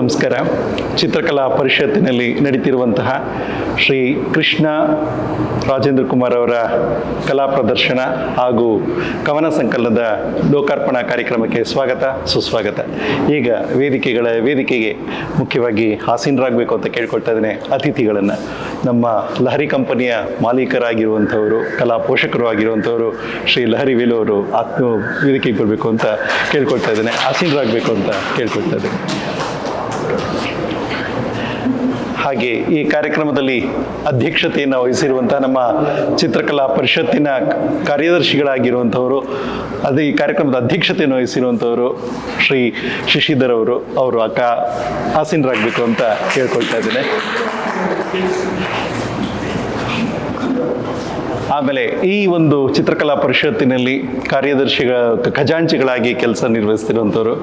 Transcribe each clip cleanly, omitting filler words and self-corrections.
ನಮಸ್ಕಾರ. ಚಿತ್ರಕಲಾ ಪರಿಷತ್ತಿನಲ್ಲಿ ನಡೀತಿರುವಂತಹ ಶ್ರೀ ಕೃಷ್ಣ ರಾಜೇಂದ್ರ ಕುಮಾರ್ ಅವರ ಕಲಾ ಪ್ರದರ್ಶನ ಹಾಗೂ ಕವನ ಸಂಕಲನದ ಲೋಕಾರ್ಪಣಾ ಕಾರ್ಯಕ್ರಮಕ್ಕೆ ಸ್ವಾಗತ ಸುಸ್ವಾಗತ. ಈಗ ವೇದಿಕೆಗೆ ಮುಖ್ಯವಾಗಿ ಆಸೀನರಾಗಬೇಕು ಅಂತ ಕೇಳ್ಕೊಳ್ತಾ ಇದ್ದೇನೆ ಅತಿಥಿಗಳನ್ನು. ನಮ್ಮ ಲಹರಿ ಕಂಪನಿಯ ಮಾಲೀಕರಾಗಿರುವಂಥವರು, ಕಲಾ ಪೋಷಕರು ಆಗಿರುವಂಥವರು ಶ್ರೀ ಲಹರಿ ವೇಲು ಅವರು ವೇದಿಕೆಗೆ ಬರಬೇಕು ಅಂತ ಕೇಳ್ಕೊಳ್ತಾ ಇದ್ದೇನೆ. ಆಸೀನರಾಗಬೇಕು ಅಂತ ಕೇಳ್ಕೊಳ್ತಾ ಇದ್ದೇನೆ. ಹಾಗೆ ಈ ಕಾರ್ಯಕ್ರಮದಲ್ಲಿ ಅಧ್ಯಕ್ಷತೆಯನ್ನು ವಹಿಸಿರುವಂಥ ನಮ್ಮ ಚಿತ್ರಕಲಾ ಪರಿಷತ್ತಿನ ಕಾರ್ಯದರ್ಶಿಗಳಾಗಿರುವಂಥವರು, ಈ ಕಾರ್ಯಕ್ರಮದ ಅಧ್ಯಕ್ಷತೆಯನ್ನು ವಹಿಸಿರುವಂಥವರು ಶ್ರೀ ಶಶಿಧರ್ ಅವರು ಆಸೀನರಾಗಬೇಕು ಅಂತ ಕೇಳ್ಕೊಳ್ತಾ ಇದ್ದೇನೆ. ಆಮೇಲೆ ಈ ಒಂದು ಚಿತ್ರಕಲಾ ಪರಿಷತ್ತಿನಲ್ಲಿ ಖಜಾಂಚಿಗಳಾಗಿ ಕೆಲಸ ನಿರ್ವಹಿಸ್ತಿರುವಂಥವರು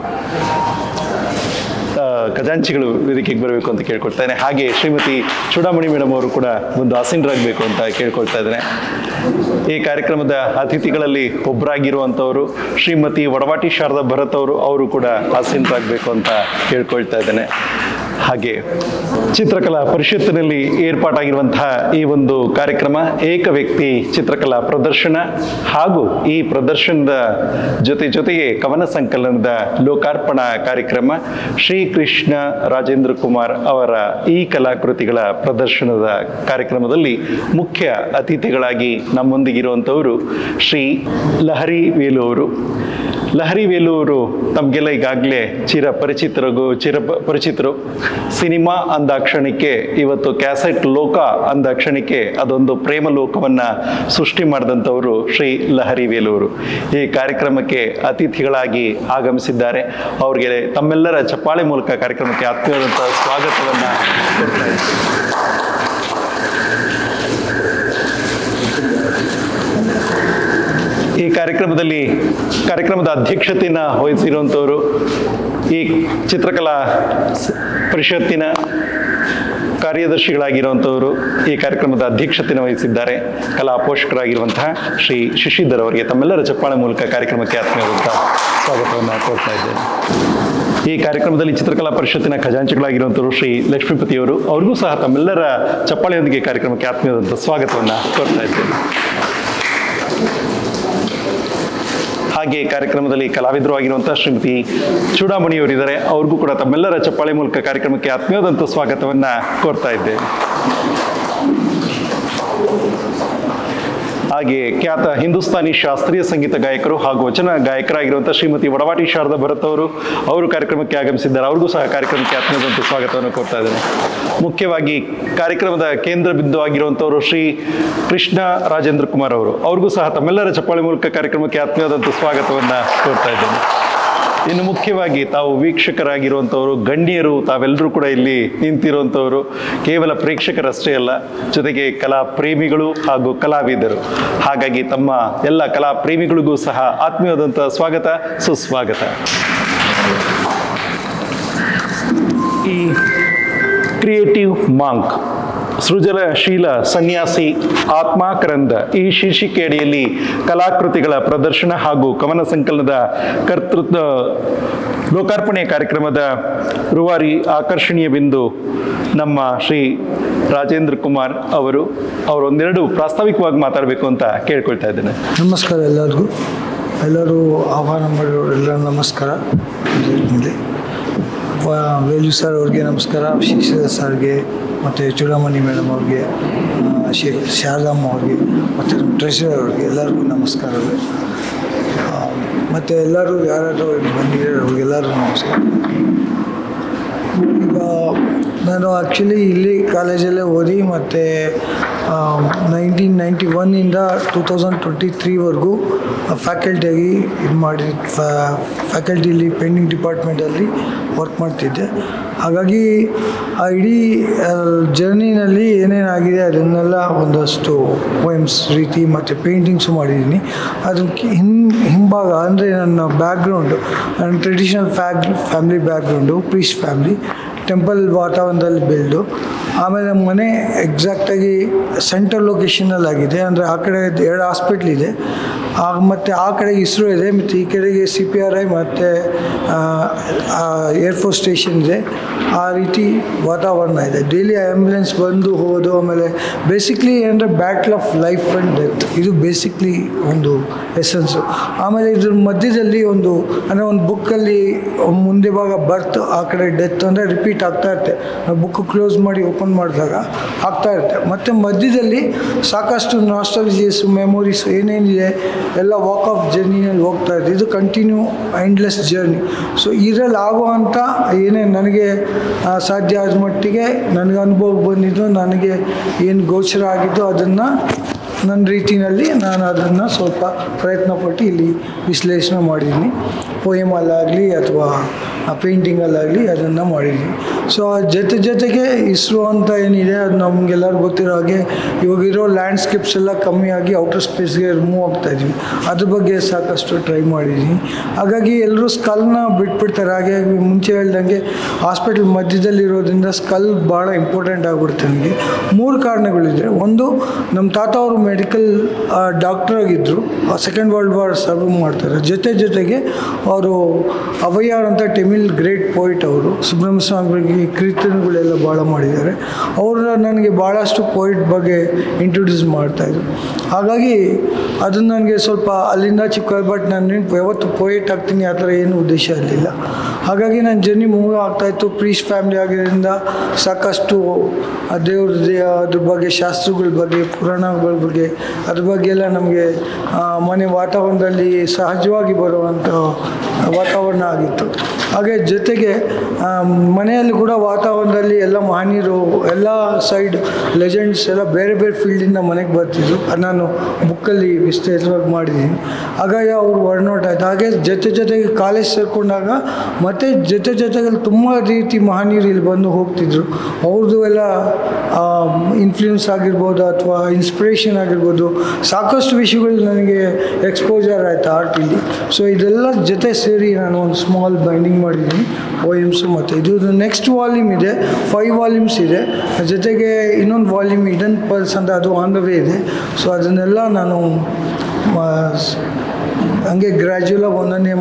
ಖಜಾಂಚಿಗಳು ವೇದಿಕೆಗೆ ಬರಬೇಕು ಅಂತ ಕೇಳ್ಕೊಳ್ತಾ ಇದ್ದೇನೆ. ಹಾಗೆ ಶ್ರೀಮತಿ ಚೂಡಾಮಣಿ ಮೇಡಮ್ ಅವರು ಕೂಡ ಒಂದು ಆಸೀನರಾಗಬೇಕು ಅಂತ ಕೇಳ್ಕೊಳ್ತಾ ಇದ್ದೇನೆ. ಈ ಕಾರ್ಯಕ್ರಮದ ಅತಿಥಿಗಳಲ್ಲಿ ಒಬ್ಬರಾಗಿರುವಂಥವರು ಶ್ರೀಮತಿ ವಡವಾಟಿ ಶಾರದಾ ಭರತ್ ಅವರು ಕೂಡ ಆಸೀನರಾಗಬೇಕು ಅಂತ ಕೇಳ್ಕೊಳ್ತಾ ಇದ್ದೇನೆ. ಹಾಗೆ ಚಿತ್ರಕಲಾ ಪರಿಷತ್ತಿನಲ್ಲಿ ಏರ್ಪಾಟಾಗಿರುವಂತಹ ಈ ಒಂದು ಕಾರ್ಯಕ್ರಮ ಏಕ ವ್ಯಕ್ತಿ ಚಿತ್ರಕಲಾ ಪ್ರದರ್ಶನ ಹಾಗೂ ಈ ಪ್ರದರ್ಶನದ ಜೊತೆಗೆ ಕವನ ಸಂಕಲನದ ಲೋಕಾರ್ಪಣಾ ಕಾರ್ಯಕ್ರಮ. ಶ್ರೀ ಕೃಷ್ಣ ರಾಜೇಂದ್ರ ಕುಮಾರ್ ಅವರ ಈ ಕಲಾಕೃತಿಗಳ ಪ್ರದರ್ಶನದ ಕಾರ್ಯಕ್ರಮದಲ್ಲಿ ಮುಖ್ಯ ಅತಿಥಿಗಳಾಗಿ ನಮ್ಮೊಂದಿಗಿರುವಂಥವರು ಶ್ರೀ ಲಹರಿ ವೇಲು ಅವರು. ಲಹರಿ ವೇಲು ಅವರು ತಮಗೆಲ್ಲ ಈಗಾಗಲೇ ಚಿರಪರಿಚಿತರು. ಸಿನಿಮಾ ಅಂದಾಕ್ಷಣಕ್ಕೆ ಇವತ್ತು ಕ್ಯಾಸೆಟ್ ಲೋಕ ಅಂದಾಕ್ಷಣಕ್ಕೆ ಅದೊಂದು ಪ್ರೇಮ ಲೋಕವನ್ನು ಸೃಷ್ಟಿ ಮಾಡಿದಂಥವರು ಶ್ರೀ ಲಹರಿ ವೇಲು ಅವರು ಈ ಕಾರ್ಯಕ್ರಮಕ್ಕೆ ಅತಿಥಿಗಳಾಗಿ ಆಗಮಿಸಿದ್ದಾರೆ. ಅವರಿಗೆ ತಮ್ಮೆಲ್ಲರ ಚಪ್ಪಾಳೆ ಮೂಲಕ ಕಾರ್ಯಕ್ರಮಕ್ಕೆ ಆತ್ಮೀಯವಾದಂಥ ಸ್ವಾಗತವನ್ನು ಕೊಡ್ತಾ ಇದ್ದಾರೆ. ಈ ಕಾರ್ಯಕ್ರಮದ ಅಧ್ಯಕ್ಷತೆಯನ್ನು ವಹಿಸಿರುವಂಥವರು ಈ ಚಿತ್ರಕಲಾ ಪರಿಷತ್ತಿನ ಕಾರ್ಯದರ್ಶಿಗಳಾಗಿರುವಂಥವರು, ಈ ಕಾರ್ಯಕ್ರಮದ ಅಧ್ಯಕ್ಷತೆಯನ್ನು ವಹಿಸಿದ್ದಾರೆ ಕಲಾ ಪೋಷಕರಾಗಿರುವಂತಹ ಶ್ರೀ ಶಶಿಧರ್ ಅವರಿಗೆ ತಮ್ಮೆಲ್ಲರ ಚಪ್ಪಾಳೆ ಮೂಲಕ ಕಾರ್ಯಕ್ರಮಕ್ಕೆ ಆತ್ಮೀಯವಾದಂಥ ಸ್ವಾಗತವನ್ನು ಕೋರ್ತಾ ಇದ್ದೇನೆ. ಈ ಕಾರ್ಯಕ್ರಮದಲ್ಲಿ ಚಿತ್ರಕಲಾ ಪರಿಷತ್ತಿನ ಖಜಾಂಚಿಗಳಾಗಿರುವಂಥವರು ಶ್ರೀ ಲಕ್ಷ್ಮೀಪತಿಯವರು, ಅವ್ರಿಗೂ ಸಹ ತಮ್ಮೆಲ್ಲರ ಚಪ್ಪಾಳೆಯೊಂದಿಗೆ ಕಾರ್ಯಕ್ರಮಕ್ಕೆ ಆತ್ಮೀಯವಾದಂಥ ಸ್ವಾಗತವನ್ನು ಕೋರ್ತಾ ಇದ್ದೇನೆ. ಹಾಗೆ ಕಾರ್ಯಕ್ರಮದಲ್ಲಿ ಕಲಾವಿದರು ಆಗಿರುವಂಥ ಶ್ರೀಮತಿ ಚೂಡಾಮಣಿಯವರಿದ್ದಾರೆ, ಅವ್ರಿಗೂ ಕೂಡ ತಮ್ಮೆಲ್ಲರ ಚಪ್ಪಾಳೆ ಮೂಲಕ ಕಾರ್ಯಕ್ರಮಕ್ಕೆ ಆತ್ಮೀಯವಾದಂಥ ಸ್ವಾಗತವನ್ನು ಕೋರ್ತಾ ಇದ್ದೇನೆ. ಹಾಗೆ ಖ್ಯಾತ ಹಿಂದೂಸ್ತಾನಿ ಶಾಸ್ತ್ರೀಯ ಸಂಗೀತ ಗಾಯಕರು ಹಾಗೂ ವಚನ ಗಾಯಕರಾಗಿರುವಂಥ ಶ್ರೀಮತಿ ವಡವಾಟಿ ಶಾರದಾ ಭರತ್ ಅವರು ಕಾರ್ಯಕ್ರಮಕ್ಕೆ ಆಗಮಿಸಿದ್ದಾರೆ. ಅವ್ರಿಗೂ ಸಹ ಕಾರ್ಯಕ್ರಮಕ್ಕೆ ಆತ್ಮೀಯವಾದಂಥ ಸ್ವಾಗತವನ್ನು ಕೋರ್ತಾ ಇದ್ದೇನೆ. ಮುಖ್ಯವಾಗಿ ಕಾರ್ಯಕ್ರಮದ ಕೇಂದ್ರ ಬಿಂದು ಆಗಿರುವಂಥವರು ಶ್ರೀ ಕೃಷ್ಣ ರಾಜೇಂದ್ರ ಕುಮಾರ್ ಅವ್ರಿಗೂ ಸಹ ತಮ್ಮೆಲ್ಲರ ಚಪ್ಪಾಳೆ ಮೂಲಕ ಕಾರ್ಯಕ್ರಮಕ್ಕೆ ಆತ್ಮೀಯವಾದಂಥ ಸ್ವಾಗತವನ್ನು ಕೋರ್ತಾ ಇದ್ದೇನೆ. ಇನ್ನು ಮುಖ್ಯವಾಗಿ ತಾವು ವೀಕ್ಷಕರಾಗಿರುವಂಥವರು, ಗಣ್ಯರು ತಾವೆಲ್ಲರೂ ಕೂಡ ಇಲ್ಲಿ ನಿಂತಿರುವಂಥವರು ಕೇವಲ ಪ್ರೇಕ್ಷಕರಷ್ಟೇ ಅಲ್ಲ, ಜೊತೆಗೆ ಕಲಾ ಪ್ರೇಮಿಗಳು ಹಾಗೂ ಕಲಾವಿದರು. ಹಾಗಾಗಿ ತಮ್ಮ ಎಲ್ಲ ಕಲಾ ಪ್ರೇಮಿಗಳಿಗೂ ಸಹ ಆತ್ಮೀಯವಾದಂಥ ಸ್ವಾಗತ ಸುಸ್ವಾಗತ. ಈ ಕ್ರಿಯೇಟಿವ್ ಮಾಂಕ್ ಸೃಜನಶೀಲ ಸನ್ಯಾಸಿ ಆತ್ಮಾಕರಂದ ಈ ಶೀರ್ಷಿಕೆಯಡಿಯಲ್ಲಿ ಕಲಾಕೃತಿಗಳ ಪ್ರದರ್ಶನ ಹಾಗೂ ಕವನ ಸಂಕಲನದ ಲೋಕಾರ್ಪಣೆ ಕಾರ್ಯಕ್ರಮದ ರೂವಾರಿ ಆಕರ್ಷಣೀಯ ಬಿಂದು ನಮ್ಮ ಶ್ರೀ ರಾಜೇಂದ್ರ ಕುಮಾರ್ ಅವರು ಒಂದೆರಡು ಪ್ರಾಸ್ತಾವಿಕವಾಗಿ ಮಾತಾಡಬೇಕು ಅಂತ ಕೇಳ್ಕೊಳ್ತಾ ಇದ್ದೇನೆ. ನಮಸ್ಕಾರ ಎಲ್ಲರೂ ಆಹ್ವಾನ ಮಾಡಿರೋರೆಲ್ಲ ನಮಸ್ಕಾರ. ವೇಲು ಸರ್ ಅವ್ರಿಗೆ ನಮಸ್ಕಾರ, ಶಶಿಧರ್ ಸರ್ಗೆ ಮತ್ತು ಚೂಡಾಮಣಿ ಮೇಡಮ್ ಅವ್ರಿಗೆ, ಶಾರದಮ್ಮ ಅವ್ರಿಗೆ ಮತ್ತು ನಮ್ಮ ಟ್ರೆಷರರ್ ಅವ್ರಿಗೆ ಎಲ್ಲರಿಗೂ ನಮಸ್ಕಾರಗಳು. ಮತ್ತು ಎಲ್ಲರೂ ಯಾರು ಬಂದಿದ್ದಾರೆ ಅವ್ರಿಗೆಲ್ಲರಿಗೂ ನಮಸ್ಕಾರ. ಈಗ ನಾನು ಆ್ಯಕ್ಚುಲಿ ಇಲ್ಲಿ ಕಾಲೇಜಲ್ಲೇ ಓದಿ ಮತ್ತು 1991ಇಂದ 2023ವರೆಗೂ ಫ್ಯಾಕಲ್ಟಿಯಾಗಿ ಫ್ಯಾಕಲ್ಟಿಲಿ ಪೇಂಟಿಂಗ್ ಡಿಪಾರ್ಟ್ಮೆಂಟಲ್ಲಿ ವರ್ಕ್ ಮಾಡ್ತಿದ್ದೆ. ಹಾಗಾಗಿ ಆ ಇಡೀ ಜರ್ನಿನಲ್ಲಿ ಏನೇನಾಗಿದೆ ಅದನ್ನೆಲ್ಲ ಒಂದಷ್ಟು ಪೋಯಮ್ಸ್ ರೀತಿ ಮತ್ತು ಪೇಂಟಿಂಗ್ಸು ಮಾಡಿದ್ದೀನಿ. ಅದಕ್ಕೆ ಹಿಂಭಾಗ ಅಂದರೆ ನನ್ನ ಬ್ಯಾಕ್ಗ್ರೌಂಡು, ನನ್ನ traditional family background, priest family, temple ವಾತಾವರಣದಲ್ಲಿ ಬೆಳೆದು ಆಮೇಲೆ ನಮ್ಮ ಮನೆ ಎಕ್ಸಾಕ್ಟಾಗಿ ಸೆಂಟ್ರಲ್ ಲೊಕೇಶನಲ್ಲಾಗಿದೆ. ಅಂದರೆ ಆ ಕಡೆ 2 ಹಾಸ್ಪಿಟ್ಲಿದೆ, ಮತ್ತು ಆ ಕಡೆಗೆ ಇಸ್ರೋ ಇದೆ, ಮತ್ತು ಈ ಕಡೆಗೆ CPRI ಮತ್ತು ಏರ್ಫೋರ್ಸ್ ಸ್ಟೇಷನ್ ಇದೆ. ಆ ರೀತಿ ವಾತಾವರಣ ಇದೆ. ಡೈಲಿ ಆ್ಯಂಬುಲೆನ್ಸ್ ಬಂದು ಹೋಗೋದು. ಆಮೇಲೆ ಬೇಸಿಕ್ಲಿ ಏನಂದರೆ battle of life and death, ಇದು ಬೇಸಿಕ್ಲಿ ಒಂದು ಎಸೆನ್ಸು. ಆಮೇಲೆ ಇದ್ರ ಮಧ್ಯದಲ್ಲಿ ಒಂದು ಬುಕ್ಕಲ್ಲಿ ಮುಂದೆ ಭಾಗ ಬರ್ತ್, ಆ ಕಡೆ ಡೆತ್ ಅಂದರೆ ರಿಪೀಟ್ ಆಗ್ತಾ ಇರುತ್ತೆ. ನಾವು ಬುಕ್ ಕ್ಲೋಸ್ ಮಾಡಿ ಓಪನ್ ಮಾಡಿದಾಗ ಆಗ್ತಾ ಇರುತ್ತೆ. ಮತ್ತು ಮಧ್ಯದಲ್ಲಿ ಸಾಕಷ್ಟು ನಾಸ್ಟಾಲಜೀಸ್, ಮೆಮೊರೀಸ್ ಏನೇನಿದೆ ಎಲ್ಲ ವಾಕ್ ಆಫ್ ಜರ್ನಿನಲ್ಲಿ ಹೋಗ್ತಾ ಇದೆ. ಇದು ಕಂಟಿನ್ಯೂ ಎಂಡ್ಲೆಸ್ ಜರ್ನಿ. ಸೊ ಇದರಲ್ಲಿ ಆಗುವಂಥ ಏನೇ ನನಗೆ ಸಾಧ್ಯ ಆದ ಮಟ್ಟಿಗೆ ನನಗೆ ಅನುಭವ ಬಂದಿದ್ದು, ನನಗೆ ಏನು ಗೋಚರ ಆಗಿದ್ದು ಅದನ್ನು ನನ್ನ ರೀತಿಯಲ್ಲಿ ನಾನು ಅದನ್ನು ಸ್ವಲ್ಪ ಪ್ರಯತ್ನಪಟ್ಟು ಇಲ್ಲಿ ವಿಶ್ಲೇಷಣೆ ಮಾಡಿದ್ದೀನಿ. ಪೋಯಮಲ್ಲಾಗಲಿ ಅಥವಾ ಪೇಂಟಿಂಗಲ್ಲಾಗಲಿ ಅದನ್ನು ಮಾಡಿದ್ದೀನಿ. ಸೊ ಜೊತೆಗೆ ಇಸ್ರೋ ಅಂತ ಏನಿದೆ ಅದು ನಮಗೆಲ್ಲರಿಗೂ ಗೊತ್ತಿರೋ ಹಾಗೆ ಇವಾಗಿರೋ ಲ್ಯಾಂಡ್ಸ್ಕೇಪ್ಸ್ ಎಲ್ಲ ಕಮ್ಮಿಯಾಗಿ ಔಟರ್ ಸ್ಪೇಸ್ಗೆ ಮೂವ್ ಆಗ್ತಾಯಿದ್ವಿ. ಅದ್ರ ಬಗ್ಗೆ ಸಾಕಷ್ಟು ಟ್ರೈ ಮಾಡಿದ್ದೀನಿ. ಹಾಗಾಗಿ ಎಲ್ಲರೂ ಸ್ಕಲ್ನ ಬಿಟ್ಬಿಡ್ತಾರೆ. ಹಾಗೆ ಮುಂಚೆ ಹೇಳ್ದಂಗೆ ಹಾಸ್ಪಿಟಲ್ ಮಧ್ಯದಲ್ಲಿರೋದ್ರಿಂದ ಸ್ಕಲ್ ಭಾಳ ಇಂಪಾರ್ಟೆಂಟ್ ಆಗಿಬಿಡುತ್ತೆ. ನನಗೆ 3 ಕಾರಣಗಳಿದೆ. ಒಂದು, ನಮ್ಮ ತಾತ ಅವರು ಮೆಡಿಕಲ್ ಡಾಕ್ಟರ್ ಆಗಿದ್ದರು, ಸೆಕೆಂಡ್ ವರ್ಲ್ಡ್ ವಾರ್ ಸರ್ವ್ ಮಾಡ್ತಾರೆ. ಜೊತೆಗೆ ಅವರು ಅವಯ್ಯಾರ್ ಅಂತ ತಮಿಳ್ ಗ್ರೇಟ್ ಪೋಯಿಟ್, ಅವರು ಸುಬ್ರಹ್ಮಣ್ಯ ಸ್ವಾಮಿ ಕೀರ್ತನೆಗಳೆಲ್ಲ ಭಾಳ ಮಾಡಿದ್ದಾರೆ. ಅವರು ನನಗೆ ಭಾಳಷ್ಟು ಪೋಯಿಟ್ ಬಗ್ಗೆ ಇಂಟ್ರೊಡ್ಯೂಸ್ ಮಾಡ್ತಾಯಿದ್ರು. ಹಾಗಾಗಿ ಅದು ನನಗೆ ಸ್ವಲ್ಪ ಅಲ್ಲಿಂದ ಚಿಕ್ಕ, ಬಟ್ ನಾನು ಯಾವತ್ತು ಪೋಯಿಟ್ ಆಗ್ತೀನಿ ಆ ಥರ ಏನೂ ಉದ್ದೇಶ ಇರಲಿಲ್ಲ. ಹಾಗಾಗಿ ನನ್ನ ಜರ್ನಿ ಮೂವ್ ಆಗ್ತಾಯಿತ್ತು. ಪ್ರೀಸ್ಟ್ ಫ್ಯಾಮಿಲಿ ಆಗಿರೋದ್ರಿಂದ ಸಾಕಷ್ಟು ಅದ್ರ ಬಗ್ಗೆ, ಶಾಸ್ತ್ರಗಳ ಬಗ್ಗೆ, ಪುರಾಣಗಳ ಬಗ್ಗೆ, ಅದ್ರ ಬಗ್ಗೆ ಎಲ್ಲ ನಮಗೆ ಮನೆ ವಾತಾವರಣದಲ್ಲಿ ಸಹಜವಾಗಿ ಬರುವಂಥ ವಾತಾವರಣ ಆಗಿತ್ತು. ಹಾಗೆ ಜೊತೆಗೆ ಮನೆಯಲ್ಲಿ ಕೂಡ ವಾತಾವರಣದಲ್ಲಿ ಎಲ್ಲ ಮಹನೀಯರು, ಎಲ್ಲ ಸೈಡ್ ಲೆಜೆಂಡ್ಸ್ ಎಲ್ಲ ಬೇರೆ ಬೇರೆ ಫೀಲ್ಡಿಂದ ಮನೆಗೆ ಬರ್ತಿದ್ರು. ನಾನು ಬುಕ್ಕಲ್ಲಿ ವಿಸ್ತೃತವಾಗಿ ಮಾಡಿದ್ದೀನಿ. ಹಾಗಾಗಿ ಅವರು ವರ್ಣೌಟ್ ಆಯಿತು. ಹಾಗೆ ಜೊತೆಗೆ ಕಾಲೇಜ್ ಸೇರಿಕೊಂಡಾಗ ಮತ್ತು ಜೊತೆಗೆ ತುಂಬ ರೀತಿ ಮಹನೀಯರು ಇಲ್ಲಿ ಬಂದು ಹೋಗ್ತಿದ್ರು. ಅವ್ರದ್ದು ಎಲ್ಲ ಇನ್ಫ್ಲೂಯೆನ್ಸ್ ಆಗಿರ್ಬೋದು ಅಥವಾ ಇನ್ಸ್ಪಿರೇಷನ್ ಆಗಿರ್ಬೋದು, ಸಾಕಷ್ಟು ವಿಷಯಗಳು ನನಗೆ ಎಕ್ಸ್ಪೋಜರ್ ಆಯಿತು ಆರ್ಟಿಲ್ಲಿ. ಸೊ ಇದೆಲ್ಲ ಜೊತೆ ಸೇರಿ ನಾನು ಒಂದು ಸ್ಮಾಲ್ ಬೈಂಡಿಂಗ್ ಮಾಡಿದ್ದೀನಿ ಪೋಯಮ್ಸು. ಮತ್ತು ಇದು ನೆಕ್ಸ್ಟ್ ವಾಲ್ಯೂಮ್ ಇದೆ, 5 ವಾಲ್ಯೂಮ್ಸ್ ಇದೆ. ಜೊತೆಗೆ ಇನ್ನೊಂದು ವಾಲ್ಯೂಮ್ ಹಿಡನ್ ಪರ್ಲ್ಸ್ ಅಂತ, ಅದು ಆನ್ ದ ವೇ ಇದೆ. ಸೊ ಅದನ್ನೆಲ್ಲ ನಾನು ಹಂಗೆ ಗ್ರ್ಯಾಜುಯಲಾಗಿ ಒಂದೊಂದೇ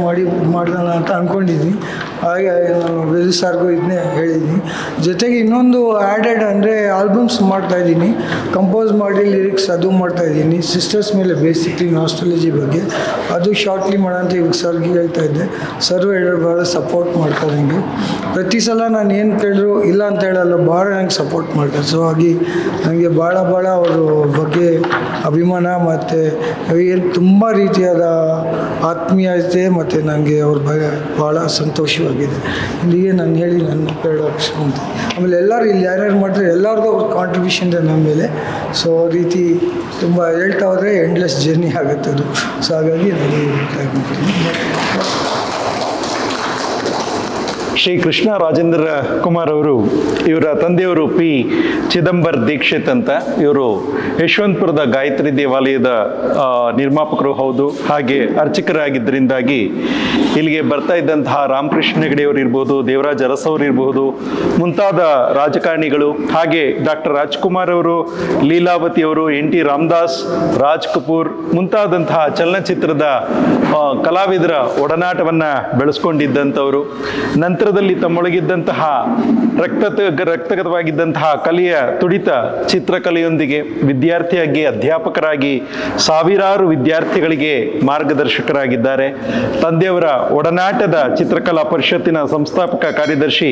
ಮಾಡೋಣ ಅಂತ ಅಂದ್ಕೊಂಡಿದ್ದೀನಿ. ಹಾಗೆ ನಾನು ವೆಲ್ ಸಾರ್ಗೂ ಇದನ್ನೇ ಹೇಳಿದ್ದೀನಿ. ಜೊತೆಗೆ ಇನ್ನೊಂದು ಆ್ಯಡೆಡ್ ಅಂದರೆ ಆಲ್ಬಮ್ಸ್ ಮಾಡ್ತಾಯಿದ್ದೀನಿ, ಕಂಪೋಸ್ ಮಾಡಿ ಲಿರಿಕ್ಸ್ ಅದು ಮಾಡ್ತಾಯಿದ್ದೀನಿ. ಸಿಸ್ಟರ್ಸ್ ಮೇಲೆ ಬೇಸಿಕ್ಲಿ ನಾಸ್ಟಾಲಜಿ ಬಗ್ಗೆ ಅದು ಶಾರ್ಟ್ಲಿ ಮಾಡೋಂತ ಇವಾಗ ಸರ್ಗೆ ಹೇಳ್ತಾ ಇದ್ದೆ. ಸರ್ ಭಾಳ ಸಪೋರ್ಟ್ ಮಾಡ್ತಾರೆ ನನಗೆ. ಪ್ರತಿ ಸಲ ನಾನು ಏನು ಕೇಳಿದ್ರು ಇಲ್ಲ ಅಂತ ಹೇಳಲ್ಲ, ಭಾಳ ನಂಗೆ ಸಪೋರ್ಟ್ ಮಾಡ್ತಾರೆ. ಸೊ ಹಾಗೆ ನನಗೆ ಭಾಳ ಅವ್ರ ಬಗ್ಗೆ ಅಭಿಮಾನ ಮತ್ತು ಏನು ತುಂಬ ರೀತಿಯಾದ ಆತ್ಮೀಯತೆ ಮತ್ತು ನನಗೆ ಅವ್ರ ಬಗ್ಗೆ ಭಾಳ ಸಂತೋಷವಾಗಿದೆ. ಇಲ್ಲಿಗೆ ನಾನು ಹೇಳಿ ನನ್ನ ಹೇಳೋಕ್ಷ ಅಂತ. ಆಮೇಲೆ ಎಲ್ಲರೂ ಇಲ್ಲಿ ಯಾರ್ಯಾರು ಮಾಡ್ತಾರೆ ಎಲ್ಲರಿಗೂ ಅವ್ರ ಕಾಂಟ್ರಿಬ್ಯೂಷನ್ ಇದೆ ನಮ್ಮ ಮೇಲೆ. ಸೊ ಆ ರೀತಿ ತುಂಬ ಹೇಳ್ತಾ ಹೋದರೆ ಎಂಡ್ಲೆಸ್ ಜರ್ನಿ ಆಗುತ್ತೆ ಅದು. ಸೊ ಹಾಗಾಗಿ ನಾನು ಟ್ರೈ ಮಾಡ್ತೀನಿ. ಶ್ರೀ ಕೃಷ್ಣ ರಾಜೇಂದ್ರ ಕುಮಾರ್ ಅವರು, ಇವರ ತಂದೆಯವರು ಪಿ ಚಿದಂಬರ್ ದೀಕ್ಷಿತ್ ಅಂತ. ಇವರು ಯಶವಂತಪುರದ ಗಾಯತ್ರಿ ದೇವಾಲಯದ ನಿರ್ಮಾಪಕರು ಹೌದು, ಹಾಗೆ ಅರ್ಚಕರಾಗಿದ್ದರಿಂದಾಗಿ ಇಲ್ಲಿಗೆ ಬರ್ತಾ ಇದ್ದಂತಹ ರಾಮಕೃಷ್ಣ ಹೆಗಡೆಯವರು ಇರ್ಬೋದು, ದೇವರಾಜ ಅರಸ್ ಅವರು ಇರ್ಬೋದು, ಮುಂತಾದ ರಾಜಕಾರಣಿಗಳು, ಹಾಗೆ ಡಾಕ್ಟರ್ ರಾಜ್ಕುಮಾರ್ ಅವರು, ಲೀಲಾವತಿ ಅವರು, NT ರಾಮದಾಸ್, ರಾಜ್ ಕಪೂರ್ ಮುಂತಾದಂತಹ ಚಲನಚಿತ್ರದ ಕಲಾವಿದರ ಒಡನಾಟವನ್ನು ಬೆಳೆಸ್ಕೊಂಡಿದ್ದಂಥವರು. ನಂತರದಲ್ಲಿ ತಮ್ಮೊಳಗಿದ್ದಂತಹ ರಕ್ತಗತವಾಗಿದ್ದಂತಹ ಕಲೆಯ ತುಡಿತ ಚಿತ್ರಕಲೆಯೊಂದಿಗೆ ವಿದ್ಯಾರ್ಥಿಯಾಗಿ, ಅಧ್ಯಾಪಕರಾಗಿ ಸಾವಿರಾರು ವಿದ್ಯಾರ್ಥಿಗಳಿಗೆ ಮಾರ್ಗದರ್ಶಕರಾಗಿದ್ದಾರೆ. ತಂದೆಯವರ ಒಡನಾಟದ ಚಿತ್ರಕಲಾ ಪರಿಷತ್ತಿನ ಸಂಸ್ಥಾಪಕ ಕಾರ್ಯದರ್ಶಿ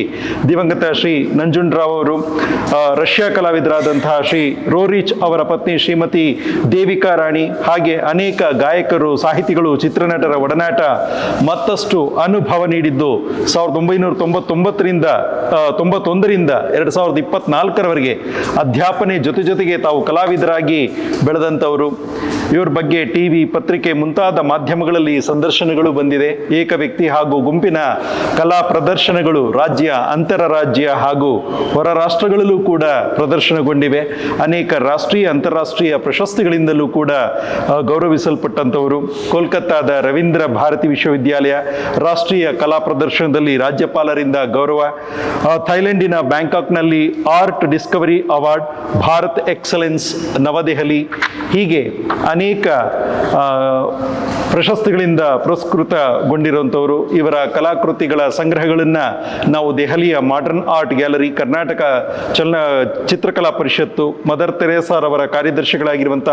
ದಿವಂಗತ ಶ್ರೀ ನಂಜುಂಡರಾವ್ ಅವರು, ರಷ್ಯಾ ಕಲಾವಿದರಾದಂತಹ ಶ್ರೀ ರೋರಿಚ್ ಅವರ ಪತ್ನಿ ಶ್ರೀಮತಿ ದೇವಿಕಾ ರಾಣಿ, ಹಾಗೆ ಅನೇಕ ಗಾಯಕರು, ಸಾಹಿತಿಗಳು, ಚಿತ್ರನಟರ ಒಡನಾಟ ಮತ್ತಷ್ಟು ಅನುಭವ ನೀಡಿದ್ದು 1991ರಿಂದ 2024ರವರೆಗೆ ಅಧ್ಯಾಪನೆ ಜೊತೆಗೆ ತಾವು ಕಲಾವಿದರಾಗಿ ಬೆಳೆದಂಥವರು. ಇವ್ರ ಬಗ್ಗೆ TV, ಪತ್ರಿಕೆ ಮುಂತಾದ ಮಾಧ್ಯಮಗಳಲ್ಲಿ ಸಂದರ್ಶನಗಳು ಬಂದಿದೆ. ಏಕ ವ್ಯಕ್ತಿ ಹಾಗೂ ಗುಂಪಿನ ಕಲಾ ಪ್ರದರ್ಶನಗಳು ರಾಜ್ಯ, ಅಂತರರಾಜ್ಯ ಹಾಗೂ ಹೊರ ರಾಷ್ಟ್ರಗಳಲ್ಲೂ ಕೂಡ ಪ್ರದರ್ಶನಗೊಂಡಿವೆ. ಅನೇಕ ರಾಷ್ಟ್ರೀಯ, ಅಂತಾರಾಷ್ಟ್ರೀಯ ಪ್ರಶಸ್ತಿಗಳಿಂದಲೂ ಕೂಡ ಗೌರವಿಸಲ್ಪಟ್ಟಂಥವರು. ಕೋಲ್ಕತ್ತಾದ ರವೀಂದ್ರ ಭಾರತಿ ವಿಶ್ವವಿದ್ಯಾಲಯ ರಾಷ್ಟ್ರೀಯ ಕಲಾ ಪ್ರದರ್ಶನದಲ್ಲಿ ರಾಜ್ಯ ರಾಜ್ಯಪಾಲರಿಂದ ಗೌರವ, ಥೈಲ್ಯಾಂಡಿನ ಬ್ಯಾಂಕಾಕ್ನಲ್ಲಿ art discovery award, Bharat excellence Navadehali, ಹೀಗೆ ಅನೇಕ ಪ್ರಶಸ್ತಿಗಳಿಂದ ಪುರಸ್ಕೃತಗೊಂಡಿರುವಂಥವರು. ಇವರ ಕಲಾಕೃತಿಗಳ ಸಂಗ್ರಹಗಳನ್ನು ನಾವು ದೆಹಲಿಯ modern art gallery, Karnataka Chitrakala Parishat, mother ತೆರೇಸಾರವರ ಕಾರ್ಯದರ್ಶಿಗಳಾಗಿರುವಂಥ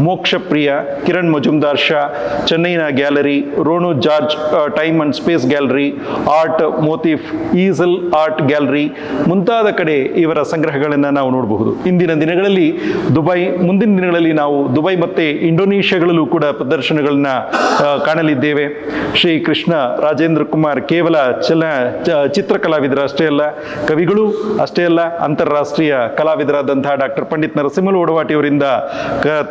ಮೋಕ್ಷಪ್ರಿಯ, ಕಿರಣ್ ಮಜುಮ್ದಾರ್ ಶಾ, ಚೆನ್ನೈನ gallery, Ronu George time and space gallery, art motif, easel art gallery ಮುಂತಾದ ಕಡೆ ಇವರ ಸಂಗ್ರಹಗಳನ್ನು ನಾವು ನೋಡಬಹುದು. ಇಂದಿನ ದಿನಗಳಲ್ಲಿ ಮುಂದಿನ ದಿನಗಳಲ್ಲಿ ನಾವು ದುಬೈ ಮತ್ತು ಇಂಡೋನೇಷ್ಯಾಗಳಲ್ಲೂ ಕೂಡ ಪ್ರದರ್ಶನಗಳನ್ನ ಕಾಣಲಿದ್ದೇವೆ. ಶ್ರೀ ಕೃಷ್ಣ ರಾಜೇಂದ್ರ ಕುಮಾರ್ ಕೇವಲ ಚಿತ್ರಕಲಾವಿದರು ಅಷ್ಟೇ ಅಲ್ಲ, ಕವಿಗಳು ಅಷ್ಟೇ ಅಲ್ಲ, ಅಂತಾರಾಷ್ಟ್ರೀಯ ಕಲಾವಿದರಾದಂತಹ ಡಾಕ್ಟರ್ ಪಂಡಿತ್ ನರಸಿಂಹಲು ಒಡವಾಟಿಯವರಿಂದ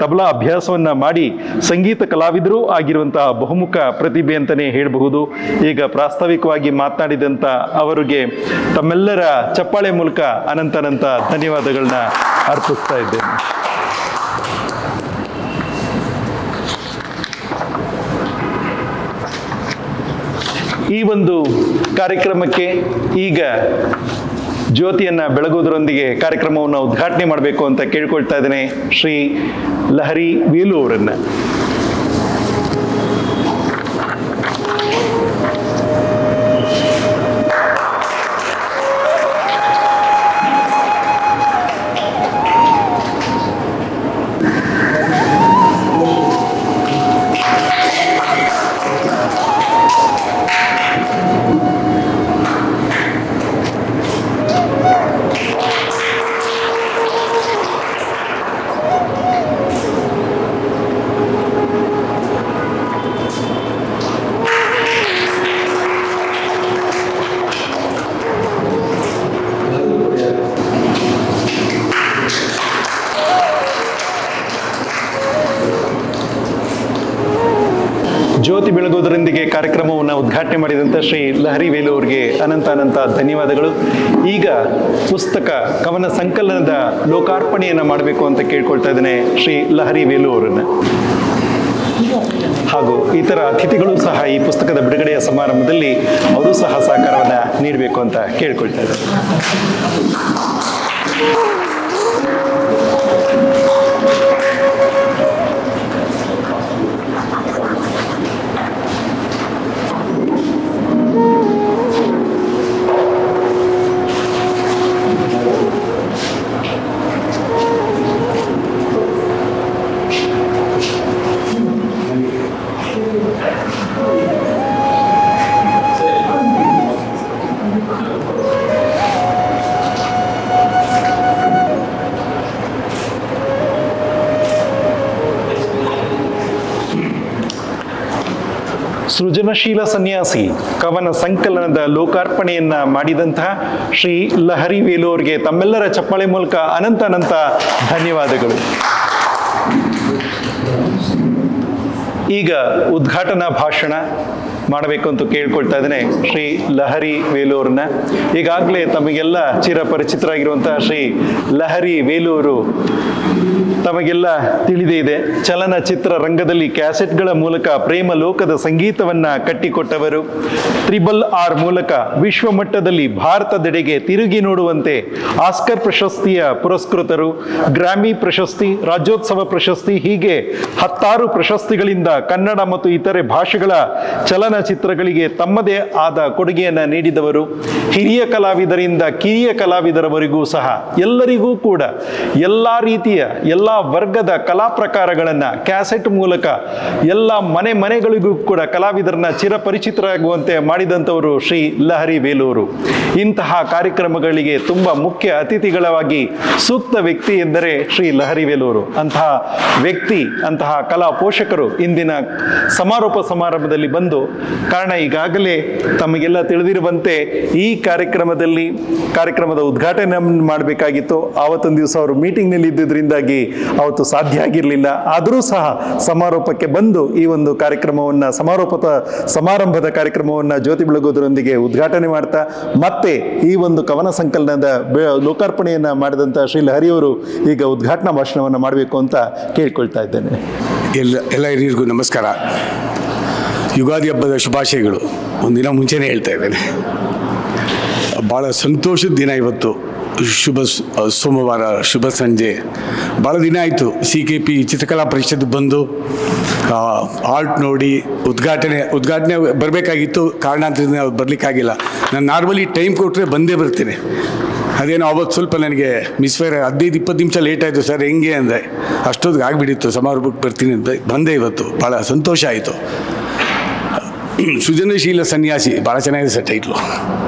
ತಬಲಾ ಅಭ್ಯಾಸವನ್ನ ಮಾಡಿ ಸಂಗೀತ ಕಲಾವಿದರು ಆಗಿರುವಂತಹ ಬಹುಮುಖ ಪ್ರತಿಭೆ ಅಂತಲೇ ಹೇಳಬಹುದು. ಈಗ ಪ್ರಾಸ್ತಾವಿಕವಾಗಿ ಮಾತನಾಡಿದಂಥ ಅವರಿಗೆ ತಮ್ಮೆಲ್ಲರ ಚಪ್ಪಾಳೆ ಮೂಲಕ ಅನಂತ ಧನ್ಯವಾದಗಳನ್ನ ಅರ್ಪಿಸ್ತಾ ಇದ್ದೇನೆ. ಈ ಒಂದು ಕಾರ್ಯಕ್ರಮಕ್ಕೆ ಈಗ ಜ್ಯೋತಿಯನ್ನು ಬೆಳಗೋದರೊಂದಿಗೆ ಕಾರ್ಯಕ್ರಮವನ್ನು ಉದ್ಘಾಟನೆ ಮಾಡಬೇಕು ಅಂತ ಕೇಳ್ಕೊಳ್ತಾ ಇದ್ದೇನೆ ಶ್ರೀ ಲಹರಿ ವೇಲು ಅವರನ್ನು. ಜ್ಯೋತಿ ಬೆಳಗೋದರೊಂದಿಗೆ ಕಾರ್ಯಕ್ರಮವನ್ನು ಉದ್ಘಾಟನೆ ಮಾಡಿದಂಥ ಶ್ರೀ ಲಹರಿ ವೇಲು ಅವರಿಗೆ ಅನಂತ ಧನ್ಯವಾದಗಳು. ಈಗ ಪುಸ್ತಕ ಕವನ ಸಂಕಲನದ ಲೋಕಾರ್ಪಣೆಯನ್ನು ಮಾಡಬೇಕು ಅಂತ ಕೇಳ್ಕೊಳ್ತಾ ಇದ್ದೇನೆ ಶ್ರೀ ಲಹರಿ ವೇಲು ಅವರನ್ನು. ಹಾಗೂ ಇತರ ಅತಿಥಿಗಳು ಸಹ ಈ ಪುಸ್ತಕದ ಬಿಡುಗಡೆಯ ಸಮಾರಂಭದಲ್ಲಿ ಅವರು ಸಹ ಸಹಕಾರವನ್ನು ನೀಡಬೇಕು ಅಂತ ಕೇಳ್ಕೊಳ್ತಾ ಇದ್ದಾರೆ. ಸೃಜನಶೀಲ ಸನ್ಯಾಸಿ ಕವನ ಸಂಕಲನದ ಲೋಕಾರ್ಪಣೆಯನ್ನ ಮಾಡಿದಂತಹ ಶ್ರೀ ಲಹರಿ ವೇಲು ಅವರಿಗೆ ತಮ್ಮೆಲ್ಲರ ಚಪ್ಪಾಳೆ ಮೂಲಕ ಅನಂತ ಧನ್ಯವಾದಗಳು. ಈಗ ಉದ್ಘಾಟನಾ ಭಾಷಣ ಮಾಡಬೇಕು ಅಂತ ಕೇಳ್ಕೊಳ್ತಾ ಇದ್ದೇನೆ ಶ್ರೀ ಲಹರಿ ವೇಲು ಅವ್ರನ್ನ. ಈಗಾಗಲೇ ತಮಗೆಲ್ಲ ಚಿರಪರಿಚಿತರಾಗಿರುವಂತಹ ಶ್ರೀ ಲಹರಿ ವೇಲು ಅವರು ತಮಗೆಲ್ಲ ತಿಳಿದೇ ಇದೆ. ಚಲನಚಿತ್ರ ರಂಗದಲ್ಲಿ ಕ್ಯಾಸೆಟ್ಗಳ ಮೂಲಕ ಪ್ರೇಮ ಲೋಕದ ಸಂಗೀತವನ್ನ ಕಟ್ಟಿಕೊಟ್ಟವರು. RRR ಮೂಲಕ ವಿಶ್ವಮಟ್ಟದಲ್ಲಿ ಭಾರತದೆಡೆಗೆ ತಿರುಗಿ ನೋಡುವಂತೆ ಆಸ್ಕರ್ ಪ್ರಶಸ್ತಿಯ ಪುರಸ್ಕೃತರು, ಗ್ರಾಮಿ ಪ್ರಶಸ್ತಿ, ರಾಜ್ಯೋತ್ಸವ ಪ್ರಶಸ್ತಿ, ಹೀಗೆ 10 ಪ್ರಶಸ್ತಿಗಳಿಂದ ಕನ್ನಡ ಮತ್ತು ಇತರೆ ಭಾಷೆಗಳ ಚಲನಚಿತ್ರಗಳಿಗೆ ತಮ್ಮದೇ ಆದ ಕೊಡುಗೆಯನ್ನು ನೀಡಿದವರು. ಹಿರಿಯ ಕಲಾವಿದರಿಂದ ಕಿರಿಯ ಕಲಾವಿದರವರೆಗೂ ಸಹ ಎಲ್ಲರಿಗೂ ಕೂಡ ಎಲ್ಲ ರೀತಿಯ ಎಲ್ಲ ವರ್ಗದ ಕಲಾ ಪ್ರಕಾರಗಳನ್ನು ಕ್ಯಾಸೆಟ್ ಮೂಲಕ ಎಲ್ಲ ಮನೆಗಳಿಗೂ ಕೂಡ ಕಲಾವಿದರನ್ನ ಚಿರಪರಿಚಿತರಾಗುವಂತೆ ಮಾಡಿದಂಥವರು ಶ್ರೀ ಲಹರಿ ವೇಲು ಅವರು. ಇಂತಹ ಕಾರ್ಯಕ್ರಮಗಳಿಗೆ ತುಂಬ ಮುಖ್ಯ ಅತಿಥಿಗಳಾಗಿ ಸೂಕ್ತ ವ್ಯಕ್ತಿ ಎಂದರೆ ಶ್ರೀ ಲಹರಿ ವೇಲು ಅವರು. ಅಂತಹ ವ್ಯಕ್ತಿ, ಅಂತಹ ಕಲಾ ಪೋಷಕರು ಇಂದಿನ ಸಮಾರೋಪ ಸಮಾರಂಭದಲ್ಲಿ ಬಂದು, ಕಾರಣ ಈಗಾಗಲೇ ತಮಗೆಲ್ಲ ತಿಳಿದಿರುವಂತೆ ಈ ಕಾರ್ಯಕ್ರಮದ ಉದ್ಘಾಟನೆ ಮಾಡಬೇಕಾಗಿತ್ತು. ಆವತ್ತೊಂದು ದಿವಸ ಅವರು ಮೀಟಿಂಗ್ನಲ್ಲಿ ಇದ್ದಿದ್ದರಿಂದಾಗಿ ಅವತ್ತು ಸಾಧ್ಯ ಆಗಿರಲಿಲ್ಲ. ಆದರೂ ಸಹ ಸಮಾರೋಪಕ್ಕೆ ಬಂದು ಈ ಒಂದು ಕಾರ್ಯಕ್ರಮವನ್ನು ಸಮಾರಂಭದ ಕಾರ್ಯಕ್ರಮವನ್ನು ಜ್ಯೋತಿ ಬೆಳಗೋದರೊಂದಿಗೆ ಉದ್ಘಾಟನೆ ಮಾಡ್ತಾ ಮತ್ತೆ ಈ ಒಂದು ಕವನ ಸಂಕಲನದ ಲೋಕಾರ್ಪಣೆಯನ್ನು ಮಾಡಿದಂಥ ಶ್ರೀ ಲಹರಿ ಅವರು ಈಗ ಉದ್ಘಾಟನಾ ಭಾಷಣವನ್ನು ಮಾಡಬೇಕು ಅಂತ ಕೇಳ್ಕೊಳ್ತಾ ಇದ್ದೇನೆ. ಎಲ್ಲ ಹಿರಿಯರಿಗೂ ನಮಸ್ಕಾರ. ಯುಗಾದಿ ಹಬ್ಬದ ಶುಭಾಶಯಗಳು ಒಂದಿನ ಮುಂಚೆನೇ ಹೇಳ್ತಾ ಇದ್ದೇನೆ. ಭಾಳ ಸಂತೋಷದ ದಿನ ಇವತ್ತು. ಶುಭ ಸೋಮವಾರ, ಶುಭ ಸಂಜೆ. ಭಾಳ ದಿನ ಆಯಿತು CKP ಚಿತ್ರಕಲಾ ಪರಿಷತ್ ಬಂದು ಆರ್ಟ್ ನೋಡಿ ಉದ್ಘಾಟನೆ ಬರಬೇಕಾಗಿತ್ತು. ಕಾರಣಾಂತರದಿಂದ ಬರಲಿಕ್ಕಾಗಿಲ್ಲ. ನಾನು ನಾರ್ಮಲಿ ಟೈಮ್ ಕೊಟ್ಟರೆ ಬಂದೇ ಬರ್ತೀನಿ. ಅದೇನೋ ಅವತ್ತು ಸ್ವಲ್ಪ ನನಗೆ ಮಿಸ್ಫೈರ್ 15-20 ನಿಮಿಷ ಲೇಟ್ ಆಯಿತು ಸರ್. ಹೆಂಗೆ ಅಂದರೆ ಅಷ್ಟೊತ್ತಿಗೆ ಆಗಿಬಿಟ್ಟಿತ್ತು. ಸಮಾರಂಭಕ್ಕೆ ಬರ್ತೀನಿ ಅಂತ ಬಂದೆ. ಇವತ್ತು ಭಾಳ ಸಂತೋಷ ಆಯಿತು. ಸೃಜನಶೀಲ ಸನ್ಯಾಸಿ ಭಾಳ ಚೆನ್ನಾಗಿದೆ ಸರ್ ಟೈಟ್ಲು.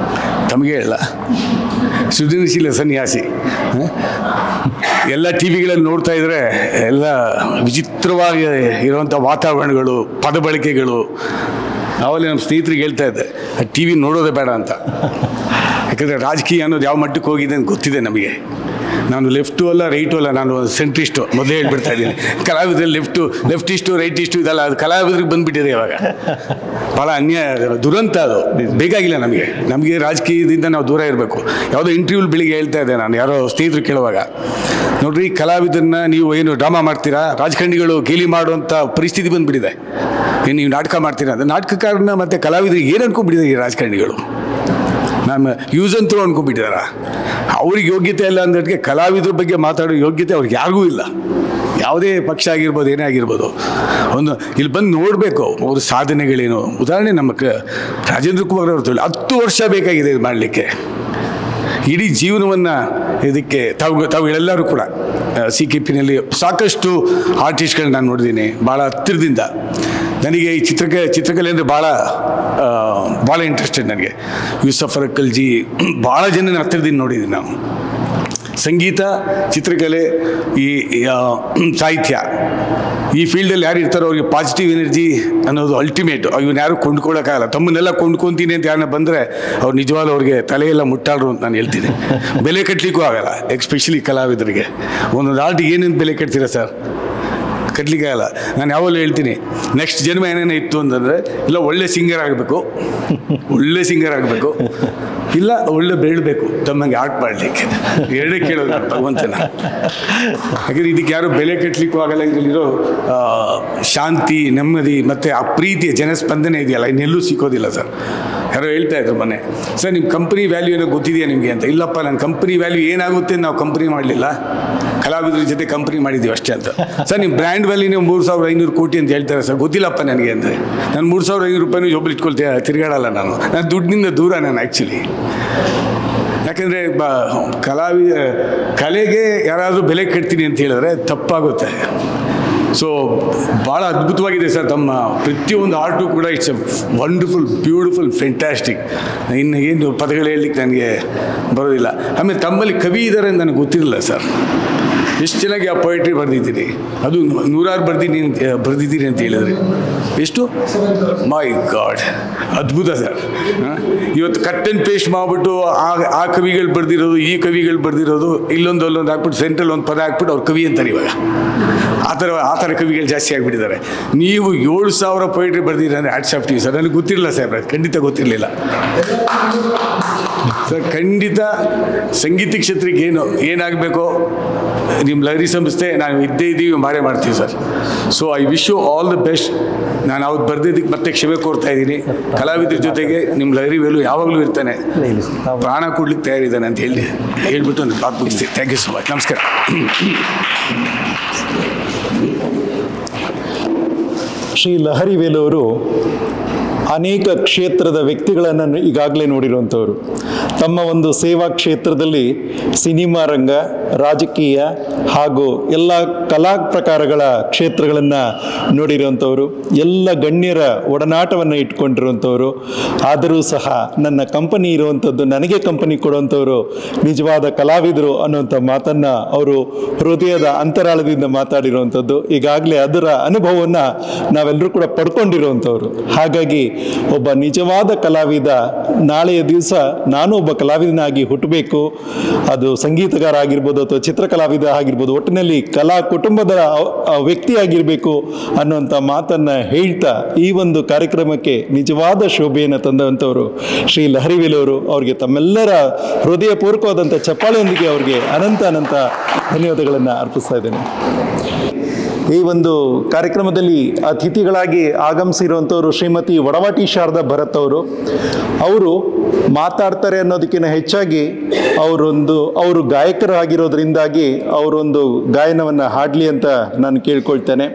ತಮಗೆ ಹೇಳ, ಸೃಜನಶೀಲ ಸನ್ಯಾಸಿ. ಎಲ್ಲ ಟಿವಿಗಳಲ್ಲಿ ನೋಡ್ತಾ ಇದ್ರೆ ಎಲ್ಲ ವಿಚಿತ್ರವಾಗಿ ಇರುವಂಥ ವಾತಾವರಣಗಳು, ಪದ ಬಳಕೆಗಳು. ನಾವಲ್ಲಿ ನಮ್ಮ ಸ್ನೇಹಿತರಿಗೆ ಹೇಳ್ತಾ ಇದ್ದೆ, ಆ TV ನೋಡೋದೇ ಬೇಡ ಅಂತ. ಯಾಕಂದರೆ ರಾಜಕೀಯ ಅನ್ನೋದು ಯಾವ ಮಟ್ಟಕ್ಕೆ ಹೋಗಿದೆ ಅಂತ ಗೊತ್ತಿದೆ ನಮಗೆ. ನಾನು ಲೆಫ್ಟು ಅಲ್ಲ ರೈಟು ಅಲ್ಲ, ನಾನು ಸೆಂಟ್ರಿಸ್ಟು. ಮೊದಲೇ ಹೇಳ್ಬಿಡ್ತಾ ಇದ್ದೀನಿ. ಕಲಾವಿದ್ರಲ್ಲಿ ಲೆಫ್ಟಿಸ್ಟು ರೈಟಿಸ್ಟು ಇದಲ್ಲ, ಅದು ಕಲಾವಿದ್ರಿಗೆ ಬಂದುಬಿಟ್ಟಿದೆ ಇವಾಗ. ಭಾಳ ಅನ್ಯಾಯ, ದುರಂತ ಅದು. ಬೇಕಾಗಿಲ್ಲ ನಮಗೆ ರಾಜಕೀಯದಿಂದ ನಾವು ದೂರ ಇರಬೇಕು. ಯಾವುದೋ ಇಂಟರ್ವ್ಯೂಲ್ ಬೆಳಿಗ್ಗೆ ಹೇಳ್ತಾ ಇದ್ದೆ ನಾನು, ಯಾರೋ ಸ್ನೇಹಿತರು ಕೇಳುವಾಗ, ನೋಡ್ರಿ ಕಲಾವಿದರನ್ನ ನೀವು ಏನು ಡ್ರಾಮಾ ಮಾಡ್ತೀರಾ, ರಾಜಕಾರಣಿಗಳು ಗೇಲಿ ಮಾಡುವಂಥ ಪರಿಸ್ಥಿತಿ ಬಂದುಬಿಟ್ಟಿದೆ. ಏನು ನೀವು ನಾಟಕ ಮಾಡ್ತೀರಾ ಅಂದರೆ ನಾಟಕಕಾರನ ಮತ್ತು ಕಲಾವಿದರಿಗೆ ಏನು ಅನ್ಕೊಂಡ್ಬಿಟ್ಟಿದೆ ಈ ರಾಜಕಾರಣಿಗಳು. ನಾನು ಯೂಸ್ ಅಂತೂ ಅನ್ಕೊಂಡ್ಬಿಟ್ಟಿದಾರ. ಅವ್ರಿಗೆ ಯೋಗ್ಯತೆ ಇಲ್ಲ ಅಂದಕ್ಕೆ ಕಲಾವಿದ್ರ ಬಗ್ಗೆ ಮಾತಾಡೋ ಯೋಗ್ಯತೆ ಅವ್ರಿಗೆ ಯಾರಿಗೂ ಇಲ್ಲ. ಯಾವುದೇ ಪಕ್ಷ ಆಗಿರ್ಬೋದು, ಏನೇ ಆಗಿರ್ಬೋದು, ಒಂದು ಇಲ್ಲಿ ಬಂದು ನೋಡಬೇಕು ಅವ್ರ ಸಾಧನೆಗಳೇನು. ಉದಾಹರಣೆ ನಮ್ಮ ರಾಜೇಂದ್ರ ಕುಮಾರ್ ಅವ್ರ 10 ವರ್ಷ ಬೇಕಾಗಿದೆ ಇದು ಮಾಡಲಿಕ್ಕೆ. ಇಡೀ ಜೀವನವನ್ನು ಇದಕ್ಕೆ ತಾವುಗಳೆಲ್ಲರೂ ಕೂಡ CKPನಲ್ಲಿ ಸಾಕಷ್ಟು ಆರ್ಟಿಸ್ಟ್ಗಳನ್ನ ನಾನು ನೋಡಿದ್ದೀನಿ ಭಾಳ ಹತ್ತಿರದಿಂದ. ನನಗೆ ಈ ಚಿತ್ರಕಲೆ ಅಂದರೆ ಭಾಳ ಇಂಟ್ರೆಸ್ಟೆಡ್. ನನಗೆ ಯೂಸಫ್ ಅರಕಲ್ಜಿ ಭಾಳ ಜನ ಹತ್ತಿರದಿಂದ ನೋಡಿದ್ದೀನಿ ನಾವು. ಸಂಗೀತ, ಚಿತ್ರಕಲೆ, ಈ ಸಾಹಿತ್ಯ, ಈ ಫೀಲ್ಡಲ್ಲಿ ಯಾರು ಇರ್ತಾರೋ ಅವ್ರಿಗೆ ಪಾಸಿಟಿವ್ ಎನರ್ಜಿ ಅನ್ನೋದು ಅಲ್ಟಿಮೇಟು. ಇವನ್ನ ಯಾರು ಕೊಂಡ್ಕೊಳ್ಳೋಕ್ಕಾಗಲ್ಲ. ತಮ್ಮನ್ನೆಲ್ಲ ಕೊಂಡ್ಕೊತೀನಿ ಅಂತ ಯಾರನ್ನ ಬಂದರೆ ಅವ್ರು ನಿಜವಾಗ್ಲೂ ಅವ್ರಿಗೆ ತಲೆಯೆಲ್ಲ ಮುಟ್ಟಾಡ್ರು ಅಂತ ನಾನು ಹೇಳ್ತೀನಿ. ಬೆಲೆ ಕಟ್ಟಲಿಕ್ಕೂ ಆಗಲ್ಲ, ಎಸ್ಪೆಷಲಿ ಕಲಾವಿದರಿಗೆ. ಒಂದೊಂದು ಆರ್ಟಿಗೆ ಏನೇನು ಬೆಲೆ ಕಟ್ತೀರಾ ಸರ್? ಕಟ್ಟಲಿಕ್ಕೆ ಆಗಲ್ಲ. ನಾನು ಯಾವಾಗಲೂ ಹೇಳ್ತೀನಿ, ನೆಕ್ಸ್ಟ್ ಜನ್ಮ ಏನೇನೋ ಇತ್ತು ಅಂತಂದರೆ, ಇಲ್ಲ ಒಳ್ಳೆ ಸಿಂಗರ್ ಆಗಬೇಕು, ಇಲ್ಲ ಒಳ್ಳೆ ಬೆಳಬೇಕು, ತಮ್ಮಂಗೆ ಆರ್ಟ್ ಮಾಡಲಿಕ್ಕೆ. ಎರಡೇ ಕೇಳೋದು ನಾನು ಭಗವಂತನ. ಯಾಕಂದರೆ ಇದಕ್ಕೆ ಯಾರು ಬೆಲೆ ಕಟ್ಟಲಿಕ್ಕೂ ಆಗಲ್ಲ. ಇದರಲ್ಲಿರೋ ಶಾಂತಿ, ನೆಮ್ಮದಿ ಮತ್ತು ಆ ಪ್ರೀತಿಯ ಜನಸ್ಪಂದನೆ ಇದೆಯಲ್ಲ, ಇನ್ನೆಲ್ಲೂ ಸಿಕ್ಕೋದಿಲ್ಲ ಸರ್. ಯಾರೋ ಹೇಳ್ತಾ ಇದ್ರು ಮೊನ್ನೆ, ಸರ್ ನಿಮ್ಮ ಕಂಪ್ನಿ ವ್ಯಾಲ್ಯೂ ಏನೋ ಗೊತ್ತಿದೆಯಾ ನಿಮಗೆ ಅಂತ. ಇಲ್ಲಪ್ಪ, ನನ್ನ ಕಂಪ್ನಿ ವ್ಯಾಲ್ಯೂ ಏನಾಗುತ್ತೆ ನಾವು ಕಂಪ್ನಿ ಮಾಡಲಿಲ್ಲ, ಕಲಾವಿದರ ಜೊತೆ ಕಂಪ್ನಿ ಮಾಡಿದ್ದೀವಿ ಅಷ್ಟೇ ಅಂತ. ಸರ್ ನಿಮ್ಮ ಬ್ರ್ಯಾಂಡ್ ವ್ಯಾಲ್ಯೂ ನೀವು 3,500 ಕೋಟಿ ಅಂತ ಹೇಳ್ತಾರೆ ಸರ್. ಗೊತ್ತಿಲ್ಲಪ್ಪ ನನಗೆ ಅಂದರೆ. ನಾನು 3,500 ರೂಪಾಯಿನೂ ಜೋಬಲ್ಲಿ ಇಟ್ಕೊಳ್ತೇ ತಿರುಗಾಡಲ್ಲ ನಾನು ದುಡ್ಡಿನಿಂದ ದೂರ ನಾನು ಆ್ಯಕ್ಚುಲಿ. ಯಾಕೆಂದರೆ ಕಲೆಗೆ ಯಾರಾದರೂ ಬೆಲೆ ಕಟ್ತೀನಿ ಅಂತ ಹೇಳಿದ್ರೆ ತಪ್ಪಾಗುತ್ತೆ. ಸೊ ಭಾಳ ಅದ್ಭುತವಾಗಿದೆ ಸರ್ ತಮ್ಮ ಪ್ರತಿಯೊಂದು ಆರ್ಟು ಕೂಡ. It's A wonderful, beautiful, fantastic. ಇನ್ನು ಏನು ಪದಗಳು ಹೇಳಲಿಕ್ಕೆ ನನಗೆ ಬರೋದಿಲ್ಲ. ಆಮೇಲೆ ತಮ್ಮಲ್ಲಿ ಕವಿ ಇದ್ದಾರೆ ಅಂತ ನನಗೆ ಗೊತ್ತಿರಲಿಲ್ಲ ಸರ್. ಎಷ್ಟು ಚೆನ್ನಾಗಿ ಆ ಪೊಯಿಟ್ರಿ ಬರೆದಿದ್ದೀನಿ. ಅದು 100 ಬರೆದಿದ್ದೀನಿ ಅಂತ ಹೇಳಿದ್ರಿ. ಎಷ್ಟು? ಮೈ ಗಾಡ್, ಅದ್ಭುತ ಸರ್. ಇವತ್ತು ಕಟ್ ಆ್ಯಂಡ್ ಪೇಸ್ಟ್ ಮಾಡಿಬಿಟ್ಟು ಆ ಕವಿಗಳು ಬರೆದಿರೋದು, ಈ ಕವಿಗಳು ಬರೆದಿರೋದು, ಅಲ್ಲೊಂದು ಹಾಕ್ಬಿಟ್ಟು ಸೆಂಟ್ರಲ್ ಒಂದು ಪದ ಹಾಕ್ಬಿಟ್ಟು ಅವ್ರು ಕವಿ ಅಂತಾರೆ ಇವಾಗ. ಆ ಥರ ಕವಿಗಳು ಜಾಸ್ತಿ ಆಗಿಬಿಟ್ಟಿದ್ದಾರೆ. ನೀವು 7,000 ಪೊಯಿಟ್ರಿ ಬರೆದಿದ್ದೀರ ಅಂದರೆ hats off to you sir. ನನಗೆ ಗೊತ್ತಿರಲಿಲ್ಲ ಸರ್, ಖಂಡಿತ ಗೊತ್ತಿರಲಿಲ್ಲ ಸರ್. ಖಂಡಿತ ಸಂಗೀತ ಕ್ಷೇತ್ರಕ್ಕೆ ಏನಾಗಬೇಕೋ ನಿಮ್ಮ ಲಹರಿ ಸಂಸ್ಥೆ ನಾವು ಇದ್ದೀವಿ, ಮಾರೇ ಮಾಡ್ತೀವಿ sir. So I wish you all the best. ನಾನು ಅವತ್ತು ಬರೆದಿದ್ದಕ್ಕೆ ಮತ್ತೆ ಕ್ಷಮೆ ಕೋರ್ತಾ ಇದ್ದೀನಿ. ಕಲಾವಿದರ ಜೊತೆಗೆ ನಿಮ್ಮ ಲಹರಿ ವೇಲು ಯಾವಾಗಲೂ ಇರ್ತಾನೆ, ಪ್ರಾಣ ಕೊಡ್ಲಿಕ್ಕೆ ತಯಾರಿದ್ದಾನೆ ಅಂತ ಹೇಳ್ಬಿಟ್ಟು ಒಂದು ಮಾತು ಮುಗಿಸ್ತೀನಿ. Thank you so much. ನಮಸ್ಕಾರ. ಶ್ರೀ ಲಹರಿ ವೇಲು ಅವರು ಅನೇಕ ಕ್ಷೇತ್ರದ ವ್ಯಕ್ತಿಗಳನ್ನು ಈಗಾಗಲೇ ನೋಡಿರುವಂಥವ್ರು. ತಮ್ಮ ಒಂದು ಸೇವಾ ಕ್ಷೇತ್ರದಲ್ಲಿ ಸಿನಿಮಾ ರಂಗ, ರಾಜಕೀಯ ಹಾಗೂ ಎಲ್ಲ ಕಲಾ ಪ್ರಕಾರಗಳ ಕ್ಷೇತ್ರಗಳನ್ನು ನೋಡಿರುವಂಥವ್ರು. ಎಲ್ಲ ಗಣ್ಯರ ಒಡನಾಟವನ್ನು ಇಟ್ಕೊಂಡಿರುವಂಥವ್ರು. ಆದರೂ ಸಹ ನನ್ನ ಕಂಪನಿ ಇರುವಂಥದ್ದು, ನನಗೆ ಕಂಪನಿ ಕೊಡುವಂಥವ್ರು ನಿಜವಾದ ಕಲಾವಿದರು ಅನ್ನುವಂಥ ಮಾತನ್ನು ಅವರು ಹೃದಯದ ಅಂತರಾಳದಿಂದ ಮಾತಾಡಿರುವಂಥದ್ದು. ಈಗಾಗಲೇ ಅದರ ಅನುಭವವನ್ನು ನಾವೆಲ್ಲರೂ ಕೂಡ ಪಡ್ಕೊಂಡಿರುವಂಥವ್ರು. ಹಾಗಾಗಿ ಒಬ್ಬ ನಿಜವಾದ ಕಲಾವಿದ ನಾಳೆಯ ದಿವಸ ನಾನು ಒಬ್ಬ ಕಲಾವಿದನಾಗಿ ಹುಟ್ಟಬೇಕು. ಅದು ಸಂಗೀತಗಾರ ಆಗಿರ್ಬೋದು ಅಥವಾ ಚಿತ್ರಕಲಾವಿದ ಆಗಿರ್ಬೋದು, ಒಟ್ಟಿನಲ್ಲಿ ಕಲಾ ಕುಟುಂಬದ ವ್ಯಕ್ತಿಯಾಗಿರಬೇಕು ಅನ್ನುವಂಥ ಮಾತನ್ನು ಹೇಳ್ತಾ ಈ ಒಂದು ಕಾರ್ಯಕ್ರಮಕ್ಕೆ ನಿಜವಾದ ಶೋಭೆಯನ್ನು ತಂದಂಥವರು ಶ್ರೀ ಲಹರಿ ವೇಲು ಅವರು. ಅವರಿಗೆ ತಮ್ಮೆಲ್ಲರ ಹೃದಯಪೂರ್ವಕವಾದಂಥ ಚಪ್ಪಾಳೆಯೊಂದಿಗೆ ಅವರಿಗೆ ಅನಂತ ಧನ್ಯವಾದಗಳನ್ನು ಅರ್ಪಿಸ್ತಾ ಇದ್ದೇನೆ. ಈ ಒಂದು ಕಾರ್ಯಕ್ರಮದಲ್ಲಿ ಅತಿಥಿಗಳಾಗಿ ಆಗಮಿಸಿರುವಂಥವರು ಶ್ರೀಮತಿ ವಡವಾಟಿ ಶಾರದಾ ಭರತ್ ಅವರು ಮಾತಾಡ್ತಾರೆ ಅನ್ನೋದಕ್ಕಿಂತ ಹೆಚ್ಚಾಗಿ ಅವರು ಗಾಯಕರಾಗಿರೋದ್ರಿಂದಾಗಿ ಅವರೊಂದು ಗಾಯನವನ್ನು ಹಾಡಲಿ ಅಂತ ನಾನು ಕೇಳ್ಕೊಳ್ತೇನೆ.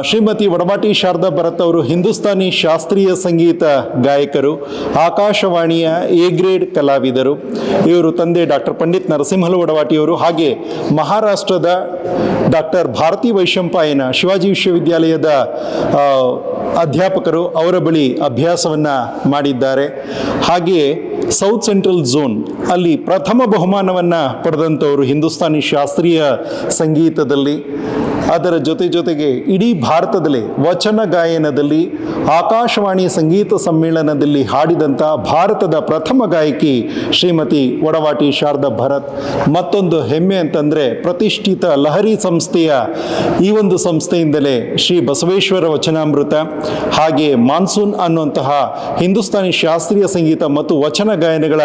ಶ್ರೀಮತಿ ವಡಮಾಟಿ ಶಾರದಾ ಭರತ್ ಅವರು ಹಿಂದೂಸ್ತಾನಿ ಶಾಸ್ತ್ರೀಯ ಸಂಗೀತ ಗಾಯಕರು, ಆಕಾಶವಾಣಿಯ ಎ ಗ್ರೇಡ್ ಕಲಾವಿದರು. ಇವರು ತಂದೆ ಡಾಕ್ಟರ್ ಪಂಡಿತ್ ನರಸಿಂಹಲು ವಡವಾಟಿಯವರು, ಹಾಗೆ ಮಹಾರಾಷ್ಟ್ರದ ಡಾಕ್ಟರ್ ಭಾರತಿ ವೈಶಂಪಾಯನ ಶಿವಾಜಿ ವಿಶ್ವವಿದ್ಯಾಲಯದ ಅಧ್ಯಾಪಕರು. ಅವರ ಬಳಿ ಅಭ್ಯಾಸವನ್ನು ಮಾಡಿದ್ದಾರೆ. ಹಾಗೆಯೇ ಸೌತ್ ಸೆಂಟ್ರಲ್ ಝೋನ್ ಅಲ್ಲಿ ಪ್ರಥಮ ಬಹುಮಾನವನ್ನು ಪಡೆದಂಥವರು ಹಿಂದೂಸ್ತಾನಿ ಶಾಸ್ತ್ರೀಯ ಸಂಗೀತದಲ್ಲಿ. ಅದರ ಜೊತೆಗೆ ಇಡೀ ಭಾರತದಲ್ಲಿ ವಚನ ಗಾಯನದಲ್ಲಿ ಆಕಾಶವಾಣಿ ಸಂಗೀತ ಸಮ್ಮೇಳನದಲ್ಲಿ ಹಾಡಿದಂಥ ಭಾರತದ ಪ್ರಥಮ ಗಾಯಕಿ ಶ್ರೀಮತಿ ವಡವಾಟಿ ಶಾರದಾ ಭರತ್. ಮತ್ತೊಂದು ಹೆಮ್ಮೆ ಅಂತಂದರೆ ಪ್ರತಿಷ್ಠಿತ ಲಹರಿ ಸಂಸ್ಥೆಯ ಈ ಒಂದು ಸಂಸ್ಥೆಯಿಂದಲೇ ಶ್ರೀ ಬಸವೇಶ್ವರ ವಚನಾಮೃತ ಹಾಗೆ ಮಾನ್ಸೂನ್ ಅನ್ನುವಂತಹ ಹಿಂದೂಸ್ತಾನಿ ಶಾಸ್ತ್ರೀಯ ಸಂಗೀತ ಮತ್ತು ವಚನ ಗಾಯನಗಳ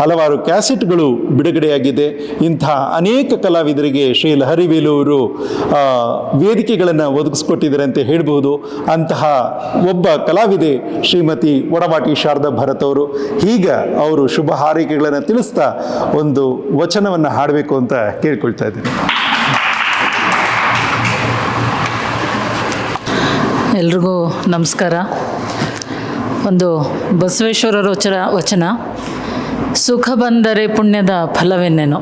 ಹಲವಾರು ಕ್ಯಾಸೆಟ್ಗಳು ಬಿಡುಗಡೆಯಾಗಿದೆ. ಇಂತಹ ಅನೇಕ ಕಲಾವಿದರಿಗೆ ಶ್ರೀ ಲಹರಿ ವೇಲು ಅವರು ವೇದಿಕೆಗಳನ್ನು ಒದಗಿಸ್ಕೊಟ್ಟಿದ್ದಾರೆ ಅಂತ ಹೇಳ್ಬೋದು. ಅಂತಹ ಒಬ್ಬ ಕಲಾವಿದೆ ಶ್ರೀಮತಿ ವಡವಾಟಿ ಶಾರದಾ ಭರತ್ ಅವರು. ಈಗ ಅವರು ಶುಭ ಹಾರೈಕೆಗಳನ್ನು ತಿಳಿಸ್ತಾ ಒಂದು ವಚನವನ್ನು ಹಾಡಬೇಕು ಅಂತ ಕೇಳ್ಕೊಳ್ತಾ ಇದ್ದೀನಿ. ಎಲ್ರಿಗೂ ನಮಸ್ಕಾರ. ಒಂದು ಬಸವೇಶ್ವರರ ವಚನ, ಸುಖ ಬಂದರೆ ಪುಣ್ಯದ ಫಲವೆನ್ನೇನೋ.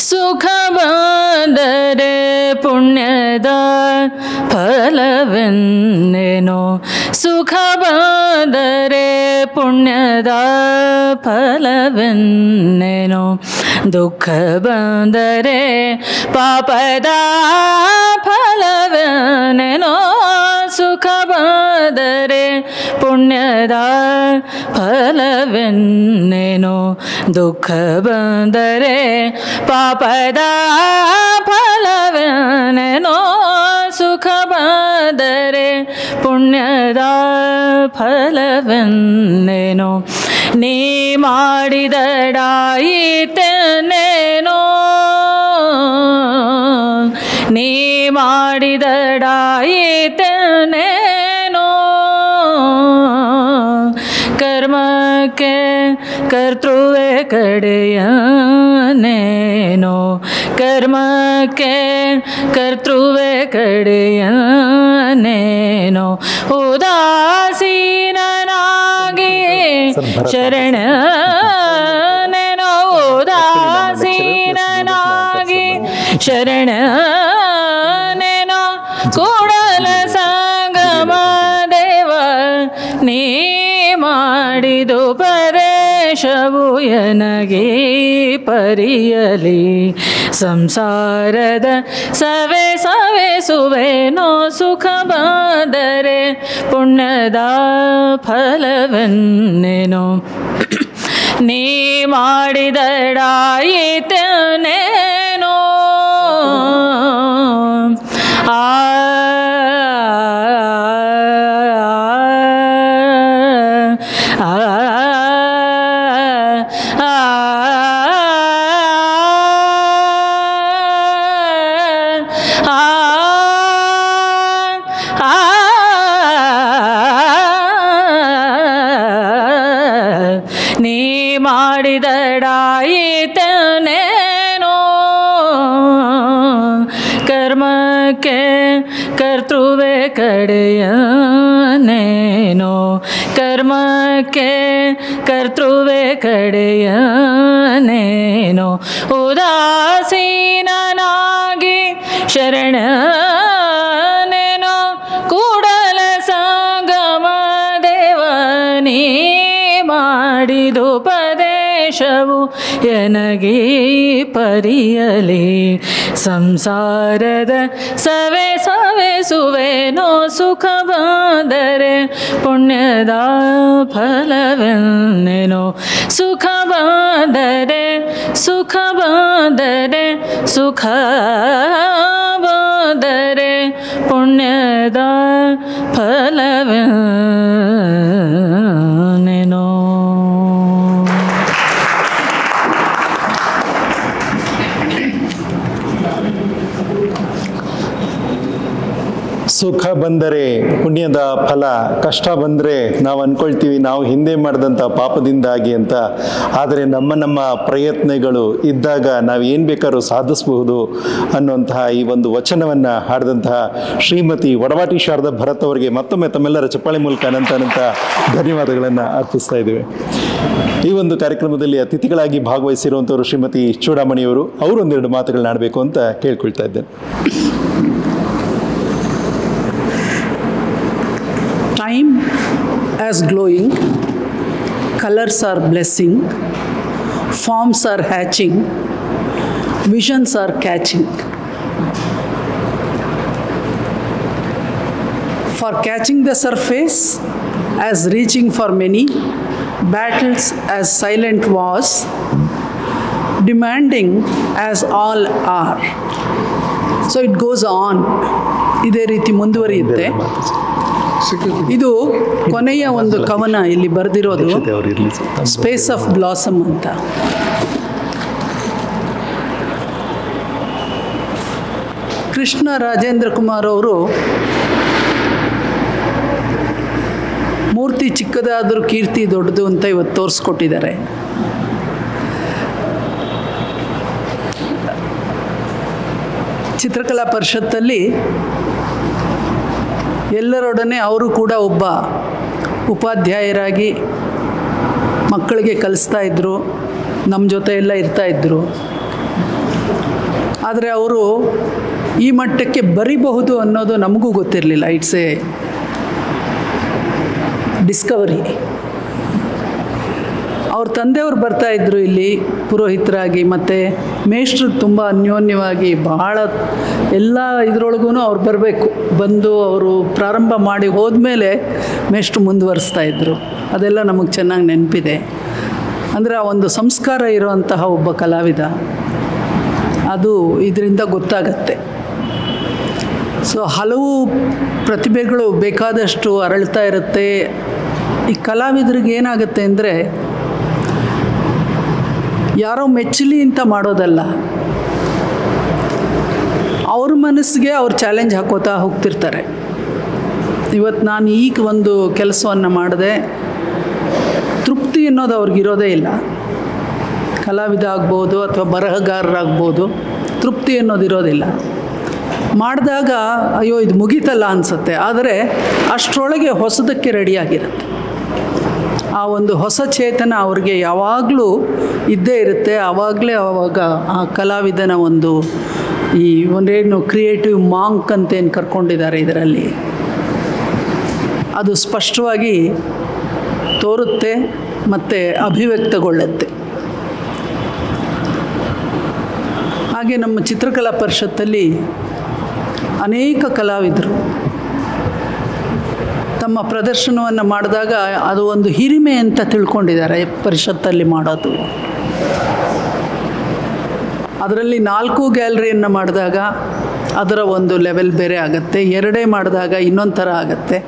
ಸುಖ ಬಂದರೆ ಪುಣ್ಯದ ಫಲವೆನ್ನೇನೋ, ಸುಖ ಬಂದರೆ ಪುಣ್ಯದ ಫಲವೆನ್ನೇನೋ, ದುಃಖ ಬಂದರೆ ಪಾಪದ ಫಲವೆನ್ನೇನೋ, ಸುಖ ಬಂದರೆ ಪುಣ್ಯದ ಫಲವೆನ್ನೇನೋ, ದುಃಖ ಬಂದರೆ ಪಾಪದ ಫಲವೆನ್ನೇನೋ, ಸುಖ ಬಂದರೆ ಪುಣ್ಯದ ಫಲವೆನ್ನೇನೋ, ನೀ ಮಾಡಿದಡಾಯಿತೆನ್ನೇನೋ, ನೀ ಮಾಡಿದಡಾಯಿತೆನ್ನೇನೋ, ಕರ್ಮಕ್ಕೆ ಕರ್ತೃವೆ ಕಡೆಯನೇನೋ, ಕರ್ಮಕ್ಕೆ ಕರ್ತೃವೆ ಕಡೆಯನೇನೋ, ಉದಾಸೀನನಾಗಿ ಶರಣನೇನೋ, ಉದಾಸೀನನಾಗಿ ಶರಣನೇನೋ, ಕೂಡಲ ಸಂಗಮ ದೇವ ನೀ ಮಾಡಿದು ಪರೇಶವು ಎನಗೆ ಪರಿಯಲಿ, ಸಂಸಾರದ ಸವೆ ಸವೆಸುವೆನೋ, ಸುಖ ಬಂದರೆ ಪುಣ್ಯದ ಫಲವೆನ್ನೇನೋ, ನೀ ಮಾಡಿದಡಾಯಿತೆನ್ನೇನೋ, ನೀ ಮಾಡಿದಡಾಯಿತೆನ್ನೇನೋ, ಕರ್ಮಕ್ಕೆ ಕರ್ತೃವೆ ಕಡೆಯನೇನೋ, ಕರ್ಮಕ್ಕೆ ಕರ್ತೃವೆ ಕಡೆಯನೇನೋ, ಉದಾಸೀನನಾಗಿ ಶರಣನೇನೋ, ಕೂಡಲ ಸಂಗಮ ದೇವ ನೀ ಮಾಡಿದುಪದೇಶವು ಎನಗೀ ಪರಿಯಲಿ ಸಂಸಾರದ ಸವೆ ಸವೆಸುವೆನೋ ಸುಖ ಬಂದರೆ ಪುಣ್ಯದ ಫಲವೆನ್ನೆನೋ ಸುಖ ಬಂದರೆ ಸುಖ ಬಂದರೆ ಸುಖ ಬಂದರೆ ಪುಣ್ಯದ ಫಲವೆನ್ನೆನೋ. ಸುಖ ಬಂದರೆ ಪುಣ್ಯದ ಫಲ, ಕಷ್ಟ ಬಂದರೆ ನಾವು ಅಂದ್ಕೊಳ್ತೀವಿ ನಾವು ಹಿಂದೆ ಮಾಡಿದಂಥ ಪಾಪದಿಂದಾಗಿ ಅಂತ. ಆದರೆ ನಮ್ಮ ಪ್ರಯತ್ನಗಳು ಇದ್ದಾಗ ನಾವು ಏನು ಬೇಕಾದ್ರೂ ಸಾಧಿಸಬಹುದು ಅನ್ನುವಂತಹ ಈ ಒಂದು ವಚನವನ್ನು ಹಾಡಿದಂತಹ ಶ್ರೀಮತಿ ವಡವಾಟಿ ಶಾರದಾ ಭರತ್ ಅವರಿಗೆ ಮತ್ತೊಮ್ಮೆ ತಮ್ಮೆಲ್ಲರ ಚಪ್ಪಾಳೆ ಮೂಲಕ ಅನಂತ ಧನ್ಯವಾದಗಳನ್ನು ಅರ್ಪಿಸ್ತಾ ಇದ್ದೇವೆ. ಈ ಒಂದು ಕಾರ್ಯಕ್ರಮದಲ್ಲಿ ಅತಿಥಿಗಳಾಗಿ ಭಾಗವಹಿಸಿರುವಂಥವರು ಶ್ರೀಮತಿ ಚೂಡಾಮಣಿಯವರು. ಅವರು ಒಂದೆರಡು ಮಾತುಗಳನ್ನ ಆಡಬೇಕು ಅಂತ ಕೇಳ್ಕೊಳ್ತಾ ಇದ್ದೇನೆ. Time as glowing, colors are blessing, forms are hatching, visions are catching. For catching the surface as reaching for many, battles as silent wars, demanding as all are. So it goes on. ಇದೇ ರೀತಿ ಮುಂದುವರಿಯುತ್ತೆ. ಇದು ಕೊನೆಯ ಒಂದು ಕವನ ಇಲ್ಲಿ ಬರೆದಿರೋದು space of blossom ಅಂತ. ಕೃಷ್ಣ ರಾಜೇಂದ್ರ ಕುಮಾರ್ ಅವರು ಮೂರ್ತಿ ಚಿಕ್ಕದಾದರೂ ಕೀರ್ತಿ ದೊಡ್ಡದು ಅಂತ ಇವತ್ತು ತೋರಿಸ್ಕೊಟ್ಟಿದ್ದಾರೆ. ಚಿತ್ರಕಲಾ ಪರಿಷತ್ತಲ್ಲಿ ಎಲ್ಲರೊಡನೆ ಅವರು ಕೂಡ ಒಬ್ಬ ಉಪಾಧ್ಯಾಯರಾಗಿ ಮಕ್ಕಳಿಗೆ ಕಲಿಸ್ತಾ ಇದ್ದರು, ನಮ್ಮ ಜೊತೆ ಎಲ್ಲ ಇರ್ತಾಯಿದ್ರು. ಆದರೆ ಅವರು ಈ ಮಟ್ಟಕ್ಕೆ ಬರಿಬಹುದು ಅನ್ನೋದು ನಮಗೂ ಗೊತ್ತಿರಲಿಲ್ಲ. It's A Discovery. ಅವ್ರ ತಂದೆಯವರು ಬರ್ತಾಯಿದ್ರು ಇಲ್ಲಿ ಪುರೋಹಿತರಾಗಿ, ಮತ್ತು ಮೇಷ್ಟ್ರಿಗೆ ತುಂಬ ಅನ್ಯೋನ್ಯವಾಗಿ ಬಹಳ ಎಲ್ಲ ಇದರೊಳಗೂ ಅವ್ರು ಬರಬೇಕು. ಬಂದು ಅವರು ಪ್ರಾರಂಭ ಮಾಡಿ ಹೋದ್ಮೇಲೆ ಮೇಷ್ಟ್ರು ಮುಂದುವರಿಸ್ತಾಯಿದ್ರು. ಅದೆಲ್ಲ ನಮಗೆ ಚೆನ್ನಾಗಿ ನೆನಪಿದೆ. ಅಂದರೆ ಆ ಒಂದು ಸಂಸ್ಕಾರ ಇರುವಂತಹ ಒಬ್ಬ ಕಲಾವಿದ, ಅದು ಇದರಿಂದ ಗೊತ್ತಾಗತ್ತೆ. ಸೊ ಹಲವು ಪ್ರತಿಭೆಗಳು ಬೇಕಾದಷ್ಟು ಅರಳ್ತಾ ಇರುತ್ತೆ. ಈ ಕಲಾವಿದರಿಗೆ ಏನಾಗುತ್ತೆ ಅಂದರೆ ಯಾರೋ ಮೆಚ್ಚಲಿ ಅಂತ ಮಾಡೋದಲ್ಲ, ಅವ್ರ ಮನಸ್ಸಿಗೆ ಅವ್ರು ಚಾಲೆಂಜ್ ಹಾಕೋತಾ ಹೋಗ್ತಿರ್ತಾರೆ. ಇವತ್ತು ನಾನು ಈಗ ಒಂದು ಕೆಲಸವನ್ನು ಮಾಡಿದೆ, ತೃಪ್ತಿ ಅನ್ನೋದು ಅವ್ರಿಗಿರೋದೇ ಇಲ್ಲ. ಕಲಾವಿದ ಆಗ್ಬೋದು ಅಥವಾ ಬರಹಗಾರರಾಗ್ಬೋದು, ತೃಪ್ತಿ ಅನ್ನೋದಿರೋದಿಲ್ಲ. ಮಾಡಿದಾಗ ಅಯ್ಯೋ ಇದು ಮುಗೀತಲ್ಲ ಅನಿಸುತ್ತೆ, ಆದರೆ ಅಷ್ಟರೊಳಗೆ ಹೊಸದಕ್ಕೆ ರೆಡಿಯಾಗಿರುತ್ತೆ. ಆ ಒಂದು ಹೊಸ ಚೇತನ ಅವ್ರಿಗೆ ಯಾವಾಗಲೂ ಇದ್ದೇ ಇರುತ್ತೆ. ಆವಾಗಲೇ ಆವಾಗ ಆ ಕಲಾವಿದನ ಒಂದು ಈ ಒಂದೇನು ಕ್ರಿಯೇಟಿವ್ ಮಾಂಕ್ ಅಂತೇನು ಕರ್ಕೊಂಡಿದ್ದಾರೆ ಇದರಲ್ಲಿ, ಅದು ಸ್ಪಷ್ಟವಾಗಿ ತೋರುತ್ತೆ ಮತ್ತು ಅಭಿವ್ಯಕ್ತಗೊಳ್ಳುತ್ತೆ. ಹಾಗೆ ನಮ್ಮ ಚಿತ್ರಕಲಾ ಪರಿಷತ್ತಲ್ಲಿ ಅನೇಕ ಕಲಾವಿದರು ತಮ್ಮ ಪ್ರದರ್ಶನವನ್ನು ಮಾಡಿದಾಗ ಅದು ಒಂದು ಹಿರಿಮೆ ಅಂತ ತಿಳ್ಕೊಂಡಿದ್ದಾರೆ ಪರಿಷತ್ತಲ್ಲಿ ಮಾಡೋದು. ಅದರಲ್ಲಿ 4 ಗ್ಯಾಲರಿಯನ್ನು ಮಾಡಿದಾಗ ಅದರ ಒಂದು ಲೆವೆಲ್ ಬೇರೆ ಆಗುತ್ತೆ, 2 ಮಾಡಿದಾಗ ಇನ್ನೊಂದು ಥರ ಆಗುತ್ತೆ.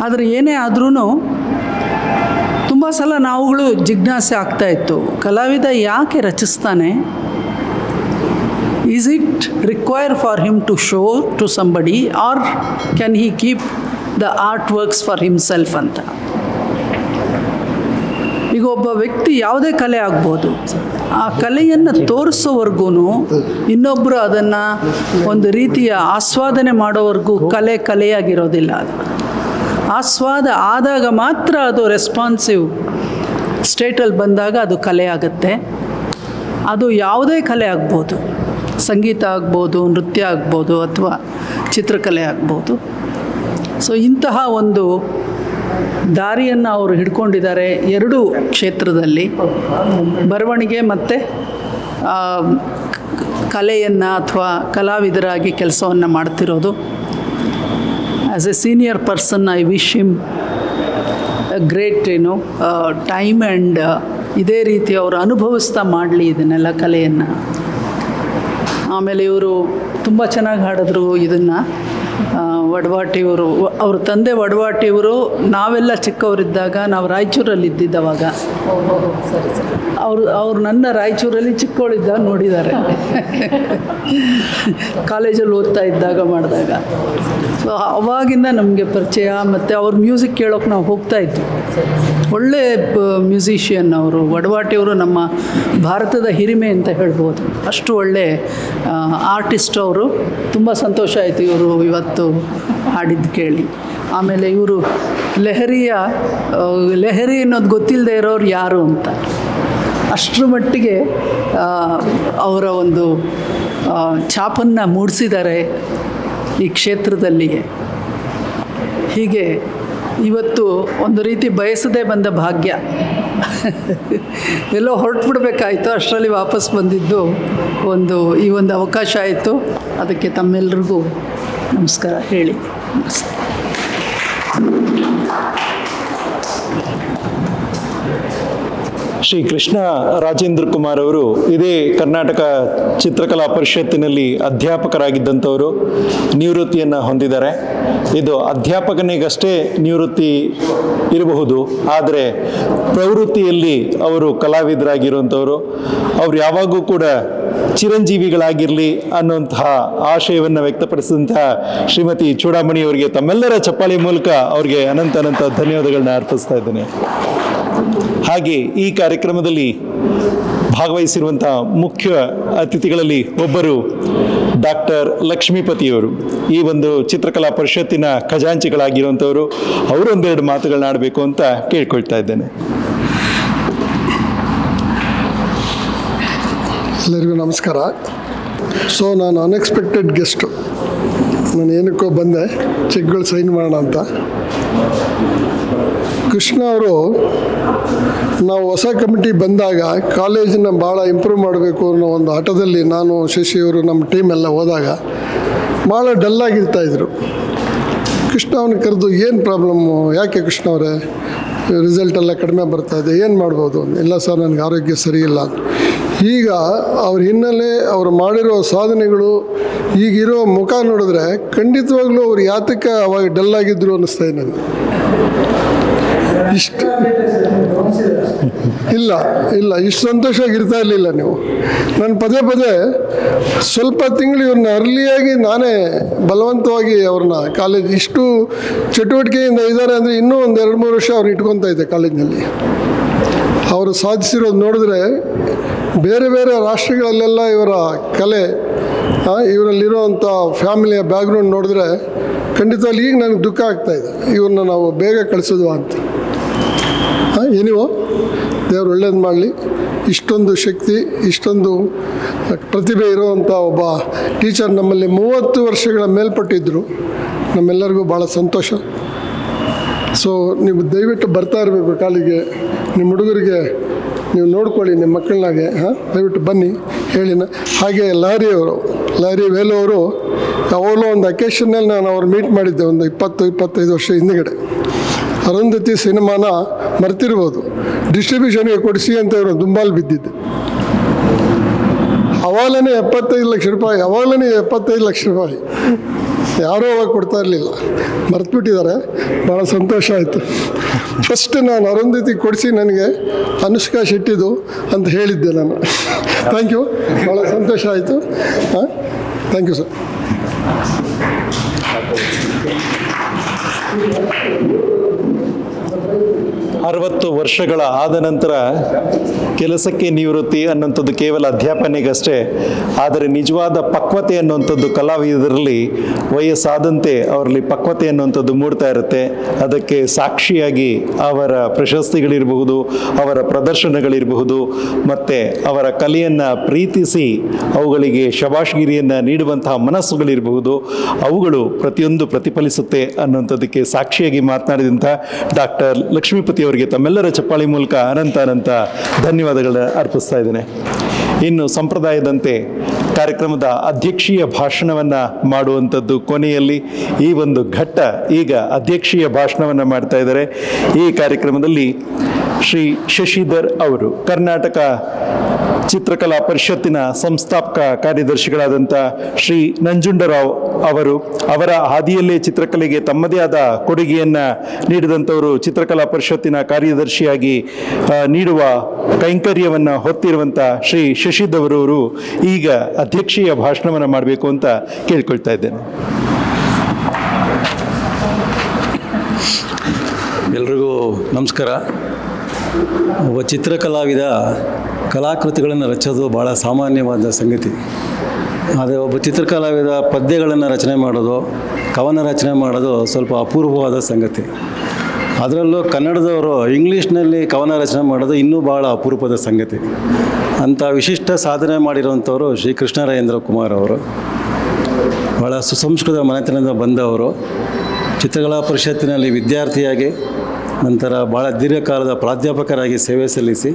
ಆದರೆ ಏನೇ ಆದ್ರೂ ತುಂಬ ಸಲ ನಾವುಗಳು ಜಿಜ್ಞಾಸೆ ಆಗ್ತಾಯಿತ್ತು, ಕಲಾವಿದ ಯಾಕೆ ರಚಿಸ್ತಾನೆ? Is it required for him to show to somebody, or can he keep the artworks for himself ಅಂತ. ಈಗ ಒಬ್ಬ ವ್ಯಕ್ತಿ ಯಾವುದೇ ಕಲೆ ಆಗ್ಬೋದು, ಆ ಕಲೆಯನ್ನು ತೋರಿಸೋವರೆಗೂ ಇನ್ನೊಬ್ಬರು ಅದನ್ನು ಒಂದು ರೀತಿಯ ಆಸ್ವಾದನೆ ಮಾಡೋವರೆಗೂ ಕಲೆಯಾಗಿರೋದಿಲ್ಲ. ಅದು ಆಸ್ವಾದ ಆದಾಗ ಮಾತ್ರ ಅದು ರೆಸ್ಪಾನ್ಸಿವ್ ಸ್ಟೇಟಲ್ಲಿ ಬಂದಾಗ ಅದು ಕಲೆ ಆಗುತ್ತೆ. ಅದು ಯಾವುದೇ ಕಲೆ ಆಗ್ಬೋದು, ಸಂಗೀತ ಆಗ್ಬೋದು, ನೃತ್ಯ ಆಗ್ಬೋದು, ಅಥವಾ ಚಿತ್ರಕಲೆ ಆಗ್ಬೋದು. ಸೊ ಇಂತಹ ಒಂದು ದಾರಿಯನ್ನು ಅವರು ಹಿಡ್ಕೊಂಡಿದ್ದಾರೆ ಎರಡೂ ಕ್ಷೇತ್ರದಲ್ಲಿ, ಬರವಣಿಗೆ ಮತ್ತು ಕಲೆಯನ್ನು ಅಥವಾ ಕಲಾವಿದರಾಗಿ ಕೆಲಸವನ್ನು ಮಾಡ್ತಿರೋದು. As A senior person I wish him great time and ಇದೇ ರೀತಿ ಅವರು ಅನುಭವಿಸ್ತಾ ಮಾಡಲಿ ಇದನ್ನೆಲ್ಲ ಕಲೆಯನ್ನು. ಆಮೇಲೆ ಇವರು ತುಂಬ ಚೆನ್ನಾಗಿ ಹಾಡಿದ್ರು ಇದನ್ನು. ವಡವಾಟಿಯವರು, ಅವ್ರ ತಂದೆ ವಡವಾಟಿಯವರು, ನಾವೆಲ್ಲ ಚಿಕ್ಕವರಿದ್ದಾಗ ನಾವು ರಾಯಚೂರಲ್ಲಿ ಇದ್ದಿದ್ದವಾಗ ಅವರು ನನ್ನ ರಾಯಚೂರಲ್ಲಿ ಚಿಕ್ಕವಳಿದ್ದಾಗ ನೋಡಿದ್ದಾರೆ, ಕಾಲೇಜಲ್ಲಿ ಓದ್ತಾ ಇದ್ದಾಗ ಮಾಡಿದಾಗ. ಸೊ ಅವಾಗಿಂದ ನಮಗೆ ಪರಿಚಯ. ಮತ್ತು ಅವ್ರ ಮ್ಯೂಸಿಕ್ ಕೇಳೋಕೆ ನಾವು ಹೋಗ್ತಾ ಇದ್ವಿ. ಒಳ್ಳೆ ಮ್ಯೂಸಿಷಿಯನ್ ಅವರು. ವಡವಾಟಿಯವರು ನಮ್ಮ ಭಾರತದ ಹಿರಿಮೆ ಅಂತ ಹೇಳ್ಬೋದು, ಅಷ್ಟು ಒಳ್ಳೆ ಆರ್ಟಿಸ್ಟ್ ಅವರು. ತುಂಬ ಸಂತೋಷ ಆಯಿತು ಇವರು ಇವತ್ತು ಹಾಡಿದ್ದು ಕೇಳಿ. ಆಮೇಲೆ ಇವರು ಲೆಹರಿ ಅನ್ನೋದು ಗೊತ್ತಿಲ್ಲದೆ ಇರೋರು ಯಾರು ಅಂತ ಅಷ್ಟರ ಮಟ್ಟಿಗೆ ಅವರ ಒಂದು ಛಾಪನ್ನು ಮೂಡಿಸಿದ್ದಾರೆ ಈ ಕ್ಷೇತ್ರದಲ್ಲಿ. ಹೀಗೆ ಇವತ್ತು ಒಂದು ರೀತಿ ಬಯಸದೇ ಬಂದ ಭಾಗ್ಯ, ಎಲ್ಲೋ ಹೊರಟುಬಿಡ್ಬೇಕಾಯ್ತು, ಅಷ್ಟರಲ್ಲಿ ವಾಪಸ್ ಬಂದಿದ್ದು ಈ ಒಂದು ಅವಕಾಶ ಆಯಿತು. ಅದಕ್ಕೆ ತಮ್ಮೆಲ್ಲರಿಗೂ ನಮಸ್ಕಾರ ಹೇಳಿ ನಮಸ್ತೆ. ಶ್ರೀ ಕೃಷ್ಣ ರಾಜೇಂದ್ರ ಕುಮಾರ್ ಅವರು ಇದೇ ಕರ್ನಾಟಕ ಚಿತ್ರಕಲಾ ಪರಿಷತ್ತಿನಲ್ಲಿ ಅಧ್ಯಾಪಕರಾಗಿದ್ದಂಥವರು. ನಿವೃತ್ತಿಯನ್ನು ಹೊಂದಿದ್ದಾರೆ. ಇದು ಅಧ್ಯಾಪಕನಿಗಷ್ಟೇ ನಿವೃತ್ತಿ ಇರಬಹುದು, ಆದರೆ ಪ್ರವೃತ್ತಿಯಲ್ಲಿ ಅವರು ಕಲಾವಿದರಾಗಿರುವಂಥವರು. ಅವರು ಯಾವಾಗೂ ಕೂಡ ಚಿರಂಜೀವಿಗಳಾಗಿರಲಿ ಅನ್ನುವಂತಹ ಆಶಯವನ್ನು ವ್ಯಕ್ತಪಡಿಸಿದಂತಹ ಶ್ರೀಮತಿ ಚೂಡಾಮಣಿ ಅವರಿಗೆ ತಮ್ಮೆಲ್ಲರ ಚಪ್ಪಾಳಿ ಮೂಲಕ ಅವರಿಗೆ ಅನಂತ ಧನ್ಯವಾದಗಳನ್ನ ಅರ್ಪಿಸ್ತಾ ಇದ್ದೇನೆ. ಹಾಗೆ ಈ ಕಾರ್ಯಕ್ರಮದಲ್ಲಿ ಭಾಗವಹಿಸಿರುವಂತಹ ಮುಖ್ಯ ಅತಿಥಿಗಳಲ್ಲಿ ಒಬ್ಬರು ಡಾಕ್ಟರ್ ಲಕ್ಷ್ಮೀಪತಿಯವರು, ಈ ಒಂದು ಚಿತ್ರಕಲಾ ಪರಿಷತ್ತಿನ ಖಜಾಂಚಿಗಳಾಗಿರುವಂಥವರು. ಅವರು ಒಂದೆರಡು ಮಾತುಗಳನ್ನ ಆಡಬೇಕು ಅಂತ ಕೇಳ್ಕೊಳ್ತಾ ಇದ್ದೇನೆ. ಎಲ್ಲರಿಗೂ ನಮಸ್ಕಾರ. ಸೊ ನಾನು ಅನ್ಎಕ್ಸ್ಪೆಕ್ಟೆಡ್ ಗೆಸ್ಟು. ನಾನು ಏನಕ್ಕೋ ಬಂದೆ ಚೆಕ್ಗಳು ಸೈನ್ ಮಾಡೋಣ ಅಂತ. ಕೃಷ್ಣ ಅವರು, ನಾವು ಹೊಸ ಕಮಿಟಿ ಬಂದಾಗ ಕಾಲೇಜನ್ನ ಭಾಳ ಇಂಪ್ರೂವ್ ಮಾಡಬೇಕು ಅನ್ನೋ ಒಂದು ಆಟದಲ್ಲಿ ನಾನು, ಶಶಿಯವರು, ನಮ್ಮ ಟೀಮ್ ಎಲ್ಲ ಹೋದಾಗ ಭಾಳ ಡಲ್ಲಾಗಿರ್ತಾಯಿದ್ರು. ಕೃಷ್ಣ ಅವ್ನಿಗೆ ಕರೆದು, ಏನು ಪ್ರಾಬ್ಲಮ್ಮು, ಯಾಕೆ ಕೃಷ್ಣ ಅವರೇ ರಿಸಲ್ಟೆಲ್ಲ ಕಡಿಮೆ ಬರ್ತಾಯಿದೆ, ಏನು ಮಾಡ್ಬೋದು? ಇಲ್ಲ ಸರ್, ನನಗೆ ಆರೋಗ್ಯ ಸರಿ ಇಲ್ಲ. ಈಗ ಅವ್ರ ಹಿನ್ನೆಲೆ, ಅವ್ರು ಮಾಡಿರೋ ಸಾಧನೆಗಳು, ಈಗಿರೋ ಮುಖ ನೋಡಿದ್ರೆ ಖಂಡಿತವಾಗ್ಲೂ ಅವ್ರು ಯಾತಕ್ಕೆ ಅವಾಗ ಡಲ್ಲಾಗಿದ್ರು ಅನ್ನಿಸ್ತಾಯಿದೆ ನನಗೆ. ಇಷ್ಟು ಇಷ್ಟು ಸಂತೋಷವಾಗಿರ್ತಾ ಇರಲಿಲ್ಲ ನೀವು. ನಾನು ಪದೇ ಸ್ವಲ್ಪ ತಿಂಗಳು ಇವ್ರನ್ನ ಅರ್ಲಿಯಾಗಿ ನಾನೇ ಬಲವಂತವಾಗಿ ಅವ್ರನ್ನ ಕಾಲೇಜ್ ಇಷ್ಟು ಚಟುವಟಿಕೆಯಿಂದ ಇದ್ದಾರೆ ಅಂದರೆ ಇನ್ನೂ ಒಂದು 2-3 ವರ್ಷ ಅವ್ರು ಇಟ್ಕೊತಾ ಇದ್ದೆ ಕಾಲೇಜಿನಲ್ಲಿ. ಅವರು ಸಾಧಿಸಿರೋದು ನೋಡಿದ್ರೆ ಬೇರೆ ಬೇರೆ ರಾಷ್ಟ್ರಗಳಲ್ಲೆಲ್ಲ ಇವರ ಕಲೆ, ಇವರಲ್ಲಿರೋವಂಥ ಫ್ಯಾಮಿಲಿಯ ಬ್ಯಾಕ್ಗ್ರೌಂಡ್ ನೋಡಿದ್ರೆ ಖಂಡಿತವಾಗಿ ಈಗ ನನಗೆ ದುಃಖ ಆಗ್ತಾಯಿದೆ, ಇವ್ರನ್ನ ನಾವು ಬೇಗ ಕಳಿಸೋದು ಅಂತ. ಏನಿವೋ ದೇವ್ರು ಒಳ್ಳೇದು ಮಾಡಲಿ. ಇಷ್ಟೊಂದು ಶಕ್ತಿ, ಇಷ್ಟೊಂದು ಪ್ರತಿಭೆ ಇರುವಂಥ ಒಬ್ಬ ಟೀಚರ್ ನಮ್ಮಲ್ಲಿ 30 ವರ್ಷಗಳ ಮೇಲ್ಪಟ್ಟಿದ್ದರು. ನಮ್ಮೆಲ್ಲರಿಗೂ ಭಾಳ ಸಂತೋಷ. ಸೊ ನೀವು ದಯವಿಟ್ಟು ಬರ್ತಾ ಇರಬೇಕು ಕಾಲಿಗೆ. ನಿಮ್ಮ ಹುಡುಗರಿಗೆ ನೀವು ನೋಡ್ಕೊಳ್ಳಿ, ನಿಮ್ಮ ಮಕ್ಕಳನ್ನಾಗೆ. ದಯವಿಟ್ಟು ಬನ್ನಿ ಹೇಳಿನ. ಹಾಗೆ ಲಹರಿ ವೇಲು ಅವರು ಯಾವಾಗಲೂ ಒಂದು ಅಕೇಶನ್ನಲ್ಲಿ ನಾನು ಅವ್ರು ಮೀಟ್ ಮಾಡಿದ್ದೆ ಒಂದು 20-25 ವರ್ಷ ಹಿಂದುಗಡೆ. ಅರುಂಧತಿ ಸಿನಿಮಾನ ಮರ್ತಿರ್ಬೋದು, ಡಿಸ್ಟ್ರಿಬ್ಯೂಷನ್ಗೆ ಕೊಡಿಸಿ ಅಂತ ಇವರು ದುಂಬಾಲು ಬಿದ್ದಿದ್ದು. ಅವಾಗಲೇ 75 ಲಕ್ಷ ರೂಪಾಯಿ ಯಾರೂ ಅವಾಗ ಕೊಡ್ತಾ ಇರಲಿಲ್ಲ, ಮರ್ತ್ಬಿಟ್ಟಿದ್ದಾರೆ. ಭಾಳ ಸಂತೋಷ ಆಯಿತು. ಫಸ್ಟ್ ನಾನು ಅರುಂಧತಿ ಕೊಡಿಸಿ ನನಗೆ ಅನುಷ್ಕಾ ಶೆಟ್ಟಿದು ಅಂತ ಹೇಳಿದ್ದೆ ನಾನು. ಥ್ಯಾಂಕ್ ಯು, ಭಾಳ ಸಂತೋಷ ಆಯಿತು. Thank you sir. 60 ವರ್ಷಗಳ ಆದ ನಂತರ ಕೆಲಸಕ್ಕೆ ನಿವೃತ್ತಿ ಅನ್ನೋಂಥದ್ದು ಕೇವಲ ಅಧ್ಯಾಪನೆಗಷ್ಟೇ, ಆದರೆ ನಿಜವಾದ ಪಕ್ವತೆ ಅನ್ನುವಂಥದ್ದು ಕಲಾವಿದರಲ್ಲಿ ವಯಸ್ಸಾದಂತೆ ಅವರಲ್ಲಿ ಪಕ್ವತೆ ಅನ್ನುವಂಥದ್ದು ಮೂಡ್ತಾ ಇರುತ್ತೆ. ಅದಕ್ಕೆ ಸಾಕ್ಷಿಯಾಗಿ ಅವರ ಪ್ರಶಸ್ತಿಗಳಿರಬಹುದು, ಅವರ ಪ್ರದರ್ಶನಗಳಿರಬಹುದು, ಮತ್ತು ಅವರ ಕಲೆಯನ್ನು ಪ್ರೀತಿಸಿ ಅವುಗಳಿಗೆ ಶಬಾಷ್ಗಿರಿಯನ್ನು ನೀಡುವಂತಹ ಮನಸ್ಸುಗಳಿರಬಹುದು, ಅವುಗಳು ಪ್ರತಿಯೊಂದು ಪ್ರತಿಫಲಿಸುತ್ತೆ ಅನ್ನುವಂಥದ್ದಕ್ಕೆ ಸಾಕ್ಷಿಯಾಗಿ ಮಾತನಾಡಿದಂಥ ಡಾಕ್ಟರ್ ಲಕ್ಷ್ಮೀಪತಿ ಅವರಿಗೆ ತಮ್ಮೆಲ್ಲರ ಚಪ್ಪಾಳಿ ಮೂಲಕ ಅನಂತ ಧನ್ಯವಾದಗಳನ್ನ ಅರ್ಪಿಸ್ತಾ ಇದ್ದೇನೆ. ಇನ್ನು ಸಂಪ್ರದಾಯದಂತೆ ಕಾರ್ಯಕ್ರಮದ ಅಧ್ಯಕ್ಷೀಯ ಭಾಷಣವನ್ನು ಮಾಡುವಂಥದ್ದು ಕೊನೆಯಲ್ಲಿ ಈ ಒಂದು ಘಟ್ಟ. ಈಗ ಅಧ್ಯಕ್ಷೀಯ ಭಾಷಣವನ್ನು ಮಾಡ್ತಾ ಇದ್ದಾರೆ. ಈ ಕಾರ್ಯಕ್ರಮದಲ್ಲಿ ಶ್ರೀ ಶಶಿಧರ್ ಅವರು, ಕರ್ನಾಟಕ ಚಿತ್ರಕಲಾ ಪರಿಷತ್ತಿನ ಸಂಸ್ಥಾಪಕ ಕಾರ್ಯದರ್ಶಿಗಳಾದಂಥ ಶ್ರೀ ನಂಜುಂಡರಾವ್ ಅವರು, ಅವರ ಹಾದಿಯಲ್ಲೇ ಚಿತ್ರಕಲೆಗೆ ತಮ್ಮದೇ ಆದ ಕೊಡುಗೆಯನ್ನು ನೀಡಿದಂಥವರು, ಚಿತ್ರಕಲಾ ಪರಿಷತ್ತಿನ ಕಾರ್ಯದರ್ಶಿಯಾಗಿ ನೀಡುವ ಕೈಂಕರ್ಯವನ್ನು ಹೊತ್ತಿರುವಂಥ ಶ್ರೀ ಶಶಿಧರ್ ಅವರು ಈಗ ಅಧ್ಯಕ್ಷೀಯ ಭಾಷಣವನ್ನು ಮಾಡಬೇಕು ಅಂತ ಕೇಳ್ಕೊಳ್ತಾ ಇದ್ದೇನೆ. ಎಲ್ರಿಗೂ ನಮಸ್ಕಾರ. ಒಬ್ಬ ಚಿತ್ರಕಲಾವಿದ ಕಲಾಕೃತಿಗಳನ್ನು ರಚಿಸೋದು ಭಾಳ ಸಾಮಾನ್ಯವಾದ ಸಂಗತಿ. ಆದರೆ ಒಬ್ಬ ಚಿತ್ರಕಲಾವಿದ ಪದ್ಯಗಳನ್ನು ರಚನೆ ಮಾಡೋದು, ಕವನ ರಚನೆ ಮಾಡೋದು ಸ್ವಲ್ಪ ಅಪೂರ್ವವಾದ ಸಂಗತಿ. ಅದರಲ್ಲೂ ಕನ್ನಡದವರು ಇಂಗ್ಲೀಷ್ನಲ್ಲಿ ಕವನ ರಚನೆ ಮಾಡೋದು ಇನ್ನೂ ಭಾಳ ಅಪರೂಪದ ಸಂಗತಿ. ಅಂಥ ವಿಶಿಷ್ಟ ಸಾಧನೆ ಮಾಡಿರುವಂಥವರು ಶ್ರೀ ಕೃಷ್ಣರಾಜೇಂದ್ರ ಕುಮಾರ್ ಅವರು. ಭಾಳ ಸುಸಂಸ್ಕೃತ ಮನೆತನದಿಂದ ಬಂದವರು. ಚಿತ್ರಕಲಾ ಪರಿಷತ್ತಿನಲ್ಲಿ ವಿದ್ಯಾರ್ಥಿಯಾಗಿ, ನಂತರ ಭಾಳ ದೀರ್ಘಕಾಲದ ಪ್ರಾಧ್ಯಾಪಕರಾಗಿ ಸೇವೆ ಸಲ್ಲಿಸಿ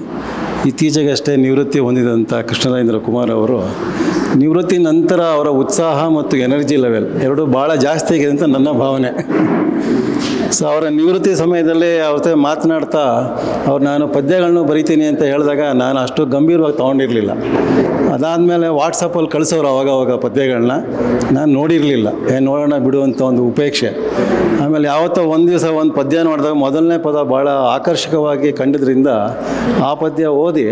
ಇತ್ತೀಚೆಗಷ್ಟೇ ನಿವೃತ್ತಿ ಹೊಂದಿದಂಥ ಕೃಷ್ಣರಾಜೇಂದ್ರ ಕುಮಾರ್ ಅವರು, ನಿವೃತ್ತಿ ನಂತರ ಅವರ ಉತ್ಸಾಹ ಮತ್ತು ಎನರ್ಜಿ ಲೆವೆಲ್ ಎರಡೂ ಭಾಳ ಜಾಸ್ತಿ ಆಗಿದೆ ಅಂತ ನನ್ನ ಭಾವನೆ. ಸೊ ಅವರ ನಿವೃತ್ತಿ ಸಮಯದಲ್ಲಿ ಅವ್ರ ಜೊತೆ ಮಾತನಾಡ್ತಾ ನಾನು ಪದ್ಯಗಳನ್ನು ಬರಿತೀನಿ ಅಂತ ಹೇಳಿದಾಗ ನಾನು ಅಷ್ಟು ಗಂಭೀರವಾಗಿ ತೊಗೊಂಡಿರಲಿಲ್ಲ. ಅದಾದಮೇಲೆ ವಾಟ್ಸಪ್ಪಲ್ಲಿ ಕಳಿಸೋರು ಅವಾಗವಾಗ ಪದ್ಯಗಳನ್ನ ನಾನು ನೋಡಿರಲಿಲ್ಲ. ನೋಡೋಣ ಬಿಡುವಂಥ ಒಂದು ಉಪೇಕ್ಷೆ. ಆಮೇಲೆ ಯಾವತ್ತೋ ಒಂದು ದಿವಸ ಒಂದು ಪದ್ಯ ನೋಡಿದಾಗ ಮೊದಲನೇ ಪದ ಭಾಳ ಆಕರ್ಷಕವಾಗಿ ಕಂಡಿದ್ದರಿಂದ ಆ ಪದ್ಯ ಓದಿ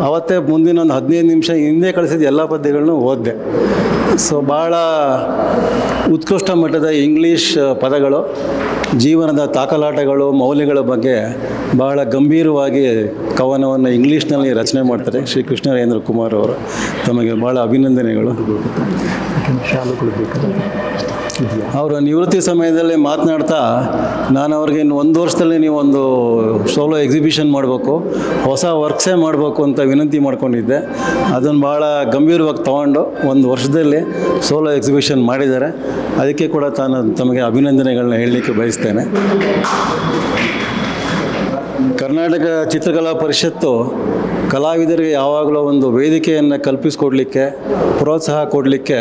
ಅವತ್ತೇ ಮುಂದಿನ ಒಂದು 15 ನಿಮಿಷ ಹಿಂದೆ ಕಳಿಸಿದ ಎಲ್ಲ ಪದ್ಯಗಳನ್ನೂ ಓದಿದೆ. ಸೊ ಭಾಳ ಉತ್ಕೃಷ್ಟ ಮಟ್ಟದ ಇಂಗ್ಲೀಷ್ ಪದಗಳು, ಜೀವನದ ತಾಕಲಾಟಗಳು, ಮೌಲ್ಯಗಳ ಬಗ್ಗೆ ಭಾಳ ಗಂಭೀರವಾಗಿ ಕವನವನ್ನು ಇಂಗ್ಲೀಷ್ನಲ್ಲಿ ರಚನೆ ಮಾಡ್ತಾರೆ ಶ್ರೀ ಕೃಷ್ಣರಾಜೇಂದ್ರ ಕುಮಾರ್ ಅವರು. ತಮಗೆ ಭಾಳ ಅಭಿನಂದನೆಗಳು. ಅವರ ನಿವೃತ್ತಿ ಸಮಯದಲ್ಲಿ ಮಾತನಾಡ್ತಾ ನಾನು ಅವ್ರಿಗೆ ಇನ್ನು 1 ವರ್ಷದಲ್ಲಿ ನೀವು ಒಂದು ಸೋಲೋ ಎಕ್ಸಿಬಿಷನ್ ಮಾಡಬೇಕು, ಹೊಸ ವರ್ಕ್ಸೇ ಮಾಡಬೇಕು ಅಂತ ವಿನಂತಿ ಮಾಡ್ಕೊಂಡಿದ್ದೆ. ಅದನ್ನು ಭಾಳ ಗಂಭೀರವಾಗಿ ತೊಗೊಂಡು 1 ವರ್ಷದಲ್ಲಿ ಸೋಲೋ ಎಕ್ಸಿಬಿಷನ್ ಮಾಡಿದ್ದಾರೆ. ಅದಕ್ಕೆ ಕೂಡ ತಮಗೆ ಅಭಿನಂದನೆಗಳನ್ನ ಹೇಳಲಿಕ್ಕೆ ಬಯಸ್ತೇನೆ. ಕರ್ನಾಟಕ ಚಿತ್ರಕಲಾ ಪರಿಷತ್ತು ಕಲಾವಿದರಿಗೆ ಯಾವಾಗಲೂ ಒಂದು ವೇದಿಕೆಯನ್ನು ಕಲ್ಪಿಸಿಕೊಡ್ಲಿಕ್ಕೆ, ಪ್ರೋತ್ಸಾಹ ಕೊಡಲಿಕ್ಕೆ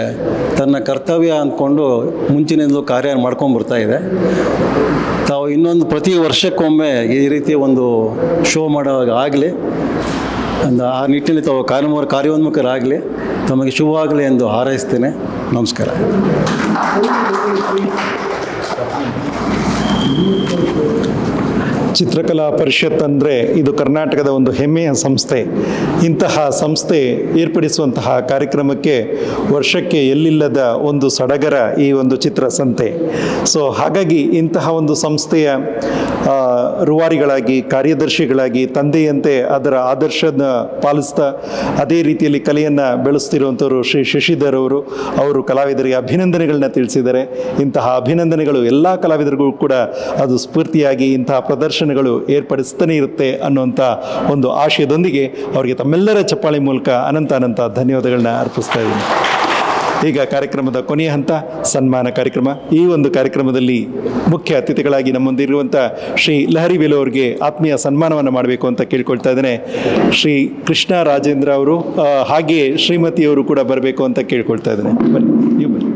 ತನ್ನ ಕರ್ತವ್ಯ ಅಂದ್ಕೊಂಡು ಮುಂಚಿನಿಂದಲೂ ಕಾರ್ಯ ಮಾಡ್ಕೊಂಡ್ಬರ್ತಾ ಇದೆ. ತಾವು ಇನ್ನೊಂದು ಪ್ರತಿ ವರ್ಷಕ್ಕೊಮ್ಮೆ ಈ ರೀತಿ ಒಂದು ಶೋ ಮಾಡೋವಾಗ ಆಗಲಿ, ಆ ನಿಟ್ಟಿನಲ್ಲಿ ತಾವು ಕಾರ್ಯೋನ್ಮುಖರಾಗಲಿ, ತಮಗೆ ಶುಭವಾಗಲಿ ಎಂದು ಹಾರೈಸ್ತೇನೆ. ನಮಸ್ಕಾರ. ಚಿತ್ರಕಲಾ ಪರಿಷತ್ ಅಂದರೆ ಇದು ಕರ್ನಾಟಕದ ಒಂದು ಹೆಮ್ಮೆಯ ಸಂಸ್ಥೆ. ಇಂತಹ ಸಂಸ್ಥೆ ಏರ್ಪಡಿಸುವಂತಹ ಕಾರ್ಯಕ್ರಮಕ್ಕೆ ವರ್ಷಕ್ಕೆ ಎಲ್ಲಿಲ್ಲದ ಒಂದು ಸಡಗರ ಈ ಒಂದು ಚಿತ್ರಸಂತೆ. ಸೊ ಹಾಗಾಗಿ ಇಂತಹ ಒಂದು ಸಂಸ್ಥೆಯ ರೂವಾರಿಗಳಾಗಿ, ಕಾರ್ಯದರ್ಶಿಗಳಾಗಿ, ತಂದೆಯಂತೆ ಅದರ ಆದರ್ಶನ ಪಾಲಿಸ್ತಾ ಅದೇ ರೀತಿಯಲ್ಲಿ ಕಲೆಯನ್ನು ಬೆಳೆಸ್ತಿರುವಂಥವರು ಶ್ರೀ ಶಶಿಧರ್ ಅವರು ಕಲಾವಿದರಿಗೆ ಅಭಿನಂದನೆಗಳನ್ನ ತಿಳಿಸಿದ್ದಾರೆ. ಇಂತಹ ಅಭಿನಂದನೆಗಳು ಎಲ್ಲ ಕಲಾವಿದರಿಗೂ ಕೂಡ ಅದು ಸ್ಫೂರ್ತಿಯಾಗಿ ಇಂತಹ ಪ್ರದರ್ಶನಗಳು ಏರ್ಪಡಿಸ್ತಾನೆ ಇರುತ್ತೆ ಅನ್ನುವಂಥ ಒಂದು ಆಶಯದೊಂದಿಗೆ ಅವರಿಗೆ ತಮ್ಮೆಲ್ಲರ ಚಪ್ಪಾಳಿ ಮೂಲಕ ಅನಂತ ಧನ್ಯವಾದಗಳನ್ನ ಅರ್ಪಿಸ್ತಾ ಇದ್ದೀನಿ. ಈಗ ಕಾರ್ಯಕ್ರಮದ ಕೊನೆಯ ಹಂತ ಸನ್ಮಾನ ಕಾರ್ಯಕ್ರಮ. ಈ ಒಂದು ಕಾರ್ಯಕ್ರಮದಲ್ಲಿ ಮುಖ್ಯ ಅತಿಥಿಗಳಾಗಿ ನಮ್ಮೊಂದಿರುವಂಥ ಶ್ರೀ ಲಹರಿ ವೇಲು ಅವರಿಗೆ ಆತ್ಮೀಯ ಸನ್ಮಾನವನ್ನು ಮಾಡಬೇಕು ಅಂತ ಕೇಳ್ಕೊಳ್ತಾ ಇದ್ದೇನೆ. ಶ್ರೀ ಕೃಷ್ಣ ರಾಜೇಂದ್ರ ಅವರು ಹಾಗೆಯೇ ಶ್ರೀಮತಿಯವರು ಕೂಡ ಬರಬೇಕು ಅಂತ ಕೇಳ್ಕೊಳ್ತಾ ಇದ್ದೇನೆ. ಬನ್ನಿ, ನೀವು ಬನ್ನಿ.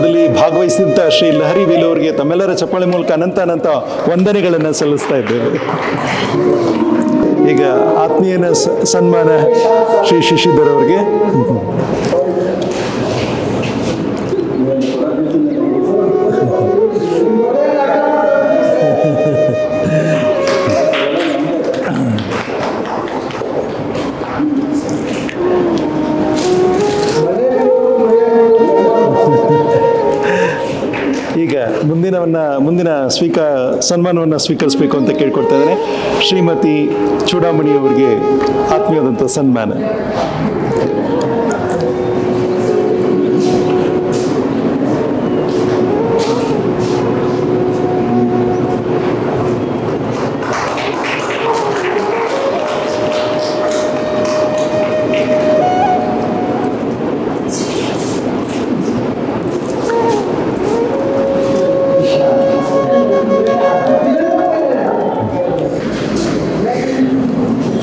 ಕಾರ್ಯಕ್ರಮದಲ್ಲಿ ಭಾಗವಹಿಸಿದಂಥ ಶ್ರೀ ಲಹರಿ ವೇಲು ಅವರಿಗೆ ತಮ್ಮೆಲ್ಲರ ಚಪ್ಪಾಳೆ ಮೂಲಕ ಅನಂತ ವಂದನೆಗಳನ್ನು ಸಲ್ಲಿಸ್ತಾ ಇದ್ದೇವೆ. ಈಗ ಆತ್ಮೀಯನ ಸನ್ಮಾನ ಶ್ರೀ ಶಶಿಧರ್ ಅವರಿಗೆ. ಈಗ ಮುಂದಿನ ಸನ್ಮಾನವನ್ನು ಸ್ವೀಕರಿಸಬೇಕು ಅಂತ ಕೇಳ್ಕೊಳ್ತಾ ಇದ್ದೇನೆ. ಶ್ರೀಮತಿ ಚೂಡಾಮಣಿ ಅವರಿಗೆ ಆತ್ಮೀಯವಾದಂಥ ಸನ್ಮಾನ.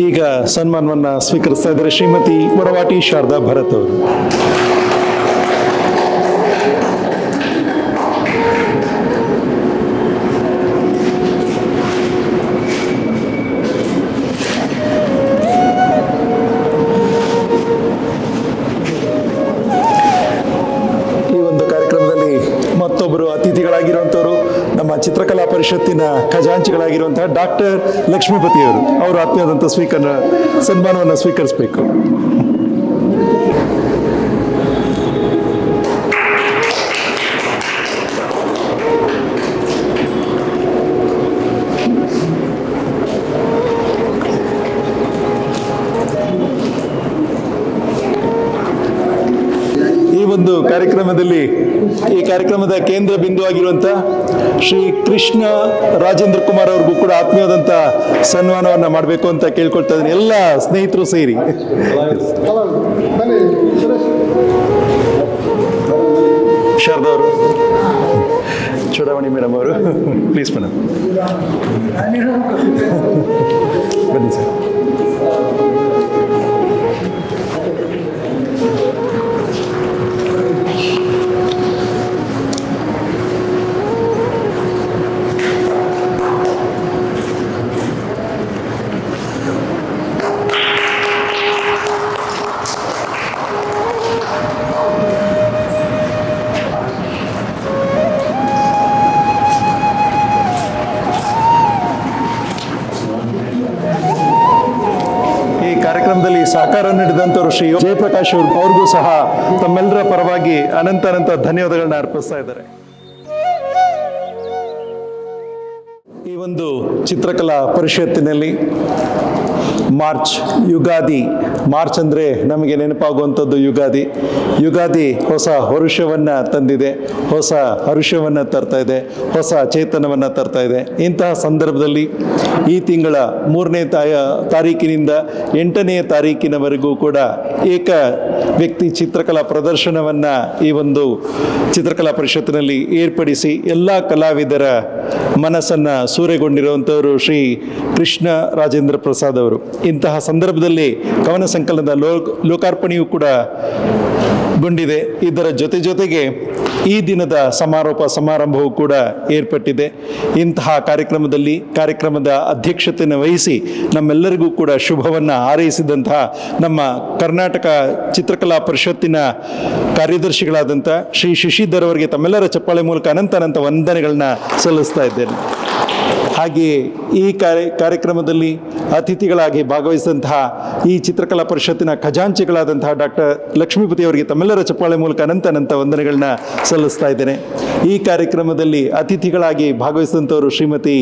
ಈಗ ಸನ್ಮಾನವನ್ನು ಸ್ವೀಕರಿಸ್ತಾ ಇದ್ದಾರೆ ಶ್ರೀಮತಿ ವರವಾಟಿ ಶಾರದಾ ಭರತ್ ಅವರು. ಈ ಒಂದು ಕಾರ್ಯಕ್ರಮದಲ್ಲಿ ಮತ್ತೊಬ್ಬರು ಅತಿಥಿಗಳಾಗಿರುವಂಥವರು ನಮ್ಮ ಚಿತ್ರಕಲಾ ಪರಿಷತ್ತಿನ ಖಜಾಂಚಿಗಳಾಗಿರುವಂತಹ ಡಾಕ್ಟರ್ ಲಕ್ಷ್ಮೀಪತಿ ಅವರು ಆತ್ಮೀಯವಾದಂಥ ಸನ್ಮಾನವನ್ನು ಸ್ವೀಕರಿಸಬೇಕು. ಈ ಕಾರ್ಯಕ್ರಮದ ಕೇಂದ್ರ ಬಿಂದು ಆಗಿರುವಂಥ ಶ್ರೀ ಕೃಷ್ಣ ರಾಜೇಂದ್ರ ಕುಮಾರ್ ಅವ್ರಿಗೂ ಕೂಡ ಆತ್ಮೀಯವಾದಂಥ ಸನ್ಮಾನವನ್ನು ಮಾಡಬೇಕು ಅಂತ ಕೇಳ್ಕೊಳ್ತಾ ಇದ್ದೀನಿ, ಎಲ್ಲ ಸ್ನೇಹಿತರು ಸೇರಿ. ಶಾರದಾ ಅವರು, ಚೂಡಾಮಣಿ ಮೇಡಮ್ ಅವರು, ಪ್ಲೀಸ್ ಮೇಡಮ್ ಬನ್ನಿ ಸರ್. ಕಾರ್ಯಕ್ರಮದಲ್ಲಿ ಸಹಕಾರ ನೀಡಿದಂಥವರು ಶ್ರೀ ಜಯಪ್ರಕಾಶ್ ಅವ್ರಿಗೂ ಸಹ ತಮ್ಮೆಲ್ಲರ ಪರವಾಗಿ ಅನಂತ ಧನ್ಯವಾದಗಳನ್ನ ಅರ್ಪಿಸ್ತಾ ಇದ್ದಾರೆ. ಈ ಒಂದು ಚಿತ್ರಕಲಾ ಪರಿಷತ್ತಿನಲ್ಲಿ ಮಾರ್ಚ್ ಅಂದರೆ ನಮಗೆ ನೆನಪಾಗುವಂಥದ್ದು ಯುಗಾದಿ ಹೊಸ ಹರುಷವನ್ನು ತಂದಿದೆ, ಹೊಸ ಹರುಷವನ್ನು ತರ್ತಾ ಇದೆ, ಹೊಸ ಚೇತನವನ್ನು ತರ್ತಾ ಇದೆ. ಇಂತಹ ಸಂದರ್ಭದಲ್ಲಿ ಈ ತಿಂಗಳ 3ನೇ ತಾರೀಕಿನಿಂದ 8ನೇ ತಾರೀಕಿನವರೆಗೂ ಕೂಡ ಏಕ ವ್ಯಕ್ತಿ ಚಿತ್ರಕಲಾ ಪ್ರದರ್ಶನವನ್ನು ಈ ಒಂದು ಚಿತ್ರಕಲಾ ಪರಿಷತ್ತಿನಲ್ಲಿ ಏರ್ಪಡಿಸಿ ಎಲ್ಲ ಕಲಾವಿದರ ಮನಸ್ಸನ್ನು ಸೂರೆಗೊಂಡಿರುವಂಥವರು ಶ್ರೀ ಕೃಷ್ಣ ರಾಜೇಂದ್ರ ಪ್ರಸಾದ್ ಅವರು. ಇಂತಹ ಸಂದರ್ಭದಲ್ಲಿ ಕವನ ಸಂಕಲನದ ಲೋಕಾರ್ಪಣೆಯೂ ಕೂಡ ಗೊಂಡಿದೆ. ಇದರ ಜೊತೆಗೆ ಈ ದಿನದ ಸಮಾರಂಭವೂ ಕೂಡ ಏರ್ಪಟ್ಟಿದೆ. ಇಂತಹ ಕಾರ್ಯಕ್ರಮದ ಅಧ್ಯಕ್ಷತೆಯನ್ನು ವಹಿಸಿ ನಮ್ಮೆಲ್ಲರಿಗೂ ಕೂಡ ಶುಭವನ್ನು ಹಾರೈಸಿದಂತಹ ನಮ್ಮ ಕರ್ನಾಟಕ ಚಿತ್ರಕಲಾ ಪರಿಷತ್ತಿನ ಕಾರ್ಯದರ್ಶಿಗಳಾದಂಥ ಶ್ರೀ ಶಶಿಧರ್ ಅವರಿಗೆ ತಮ್ಮೆಲ್ಲರ ಚಪ್ಪಾಳೆ ಮೂಲಕ ಅನಂತ ವಂದನೆಗಳನ್ನ ಸಲ್ಲಿಸ್ತಾ ಇದ್ದೇನೆ. ಹಾಗೆಯೇ ಈ ಕಾರ್ಯಕ್ರಮದಲ್ಲಿ ಅತಿಥಿಗಳಾಗಿ ಭಾಗವಹಿಸಿದಂತಹ ಈ ಚಿತ್ರಕಲಾ ಪರಿಷತ್ತಿನ ಖಜಾಂಚಿಗಳಾದಂತಹ ಡಾಕ್ಟರ್ ಲಕ್ಷ್ಮೀಪತಿ ಅವರಿಗೆ ತಮ್ಮೆಲ್ಲರ ಚಪ್ಪಾಳೆ ಮೂಲಕ ಅನಂತ ವಂದನೆಗಳನ್ನ ಸಲ್ಲಿಸ್ತಾ ಇದ್ದೇನೆ. ಈ ಕಾರ್ಯಕ್ರಮದಲ್ಲಿ ಅತಿಥಿಗಳಾಗಿ ಭಾಗವಹಿಸಿದಂಥವರು ಶ್ರೀಮತಿ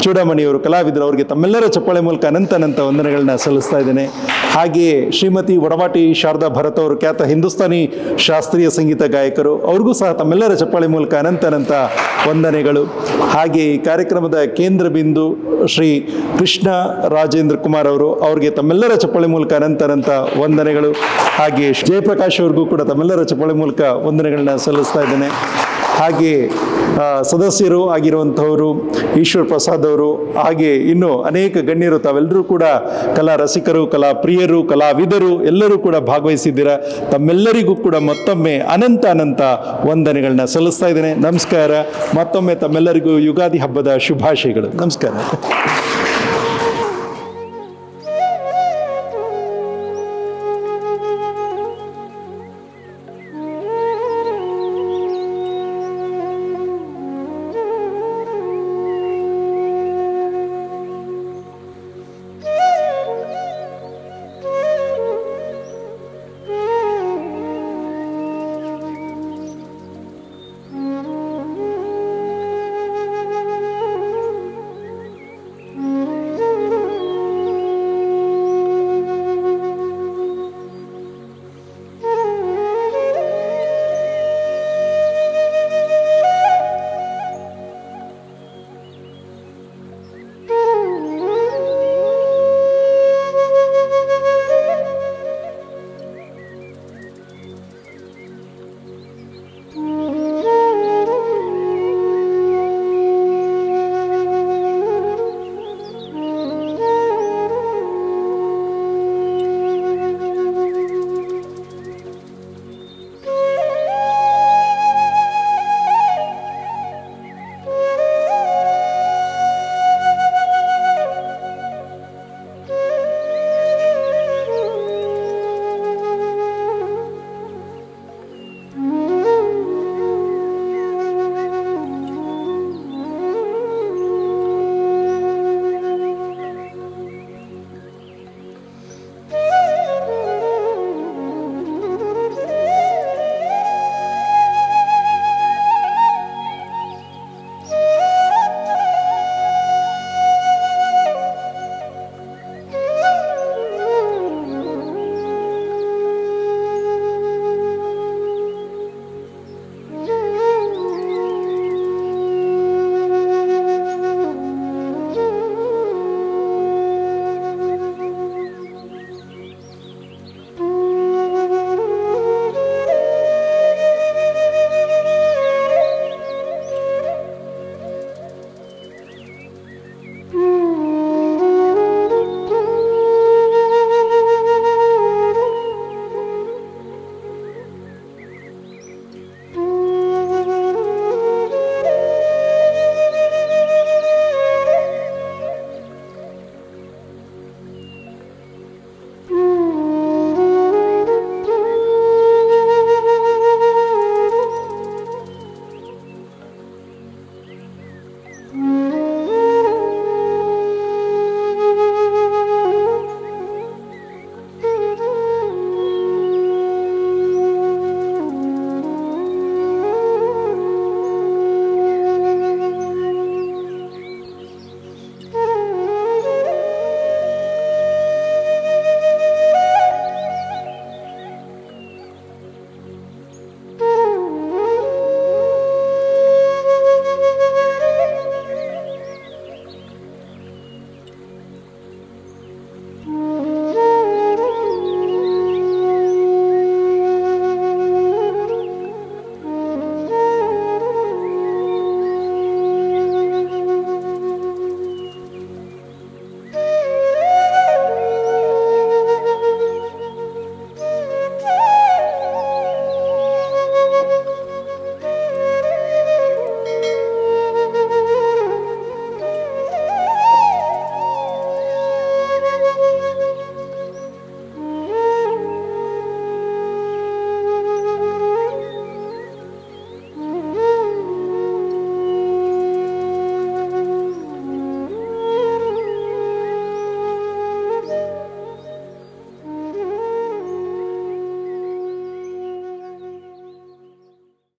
ಚೂಡಾಮಣಿಯವರು, ಕಲಾವಿದರು, ಅವರಿಗೆ ತಮ್ಮೆಲ್ಲರ ಚಪ್ಪಾಳೆ ಮೂಲಕ ಅನಂತ ವಂದನೆಗಳನ್ನ ಸಲ್ಲಿಸ್ತಾ ಇದ್ದೇನೆ. ಹಾಗೆಯೇ ಶ್ರೀಮತಿ ವರವಾಟಿ ಶಾರದಾ ಭರತ್ ಅವರು, ಖ್ಯಾತ ಹಿಂದೂಸ್ತಾನಿ ಶಾಸ್ತ್ರೀಯ ಸಂಗೀತ ಗಾಯಕರು, ಅವ್ರಿಗೂ ಸಹ ತಮ್ಮೆಲ್ಲರ ಚಪ್ಪಾಳೆ ಮೂಲಕ ಅನಂತ ವಂದನೆಗಳು. ಹಾಗೆ ಈ ಕಾರ್ಯಕ್ರಮದ ಕೇಂದ್ರ ಬಿಂದು ಶ್ರೀ ಕೃಷ್ಣ ರಾಜೇಂದ್ರ ಕುಮಾರ್ ಅವರು, ಅವರಿಗೆ ತಮ್ಮೆಲ್ಲರ ಚಪ್ಪಾಳೆ ಮೂಲಕ ಅನಂತ ವಂದನೆಗಳು. ಹಾಗೆ ಜಯಪ್ರಕಾಶ್ ಅವ್ರಿಗೂ ಕೂಡ ತಮ್ಮೆಲ್ಲರ ಚಪ್ಪಾಳೆ ಮೂಲಕ ವಂದನೆಗಳನ್ನ ಸಲ್ಲಿಸ್ತಾ ಇದ್ದೇನೆ. ಹಾಗೆ ಸದಸ್ಯರು ಆಗಿರುವಂಥವರು ಈಶ್ವರ್ ಪ್ರಸಾದ್ ಅವರು, ಹಾಗೆ ಇನ್ನೂ ಅನೇಕ ಗಣ್ಯರು, ತಾವೆಲ್ಲರೂ ಕೂಡ ಕಲಾ ರಸಿಕರು, ಕಲಾ ಪ್ರಿಯರು, ಕಲಾವಿದರು ಎಲ್ಲರೂ ಕೂಡ ಭಾಗವಹಿಸಿದ್ದೀರಾ. ತಮ್ಮೆಲ್ಲರಿಗೂ ಕೂಡ ಮತ್ತೊಮ್ಮೆ ಅನಂತ ಅನಂತ ವಂದನೆಗಳನ್ನ ಸಲ್ಲಿಸ್ತಾ ಇದ್ದೇನೆ. ನಮಸ್ಕಾರ. ಮತ್ತೊಮ್ಮೆ ತಮ್ಮೆಲ್ಲರಿಗೂ ಯುಗಾದಿ ಹಬ್ಬದ ಶುಭಾಶಯಗಳು. ನಮಸ್ಕಾರ.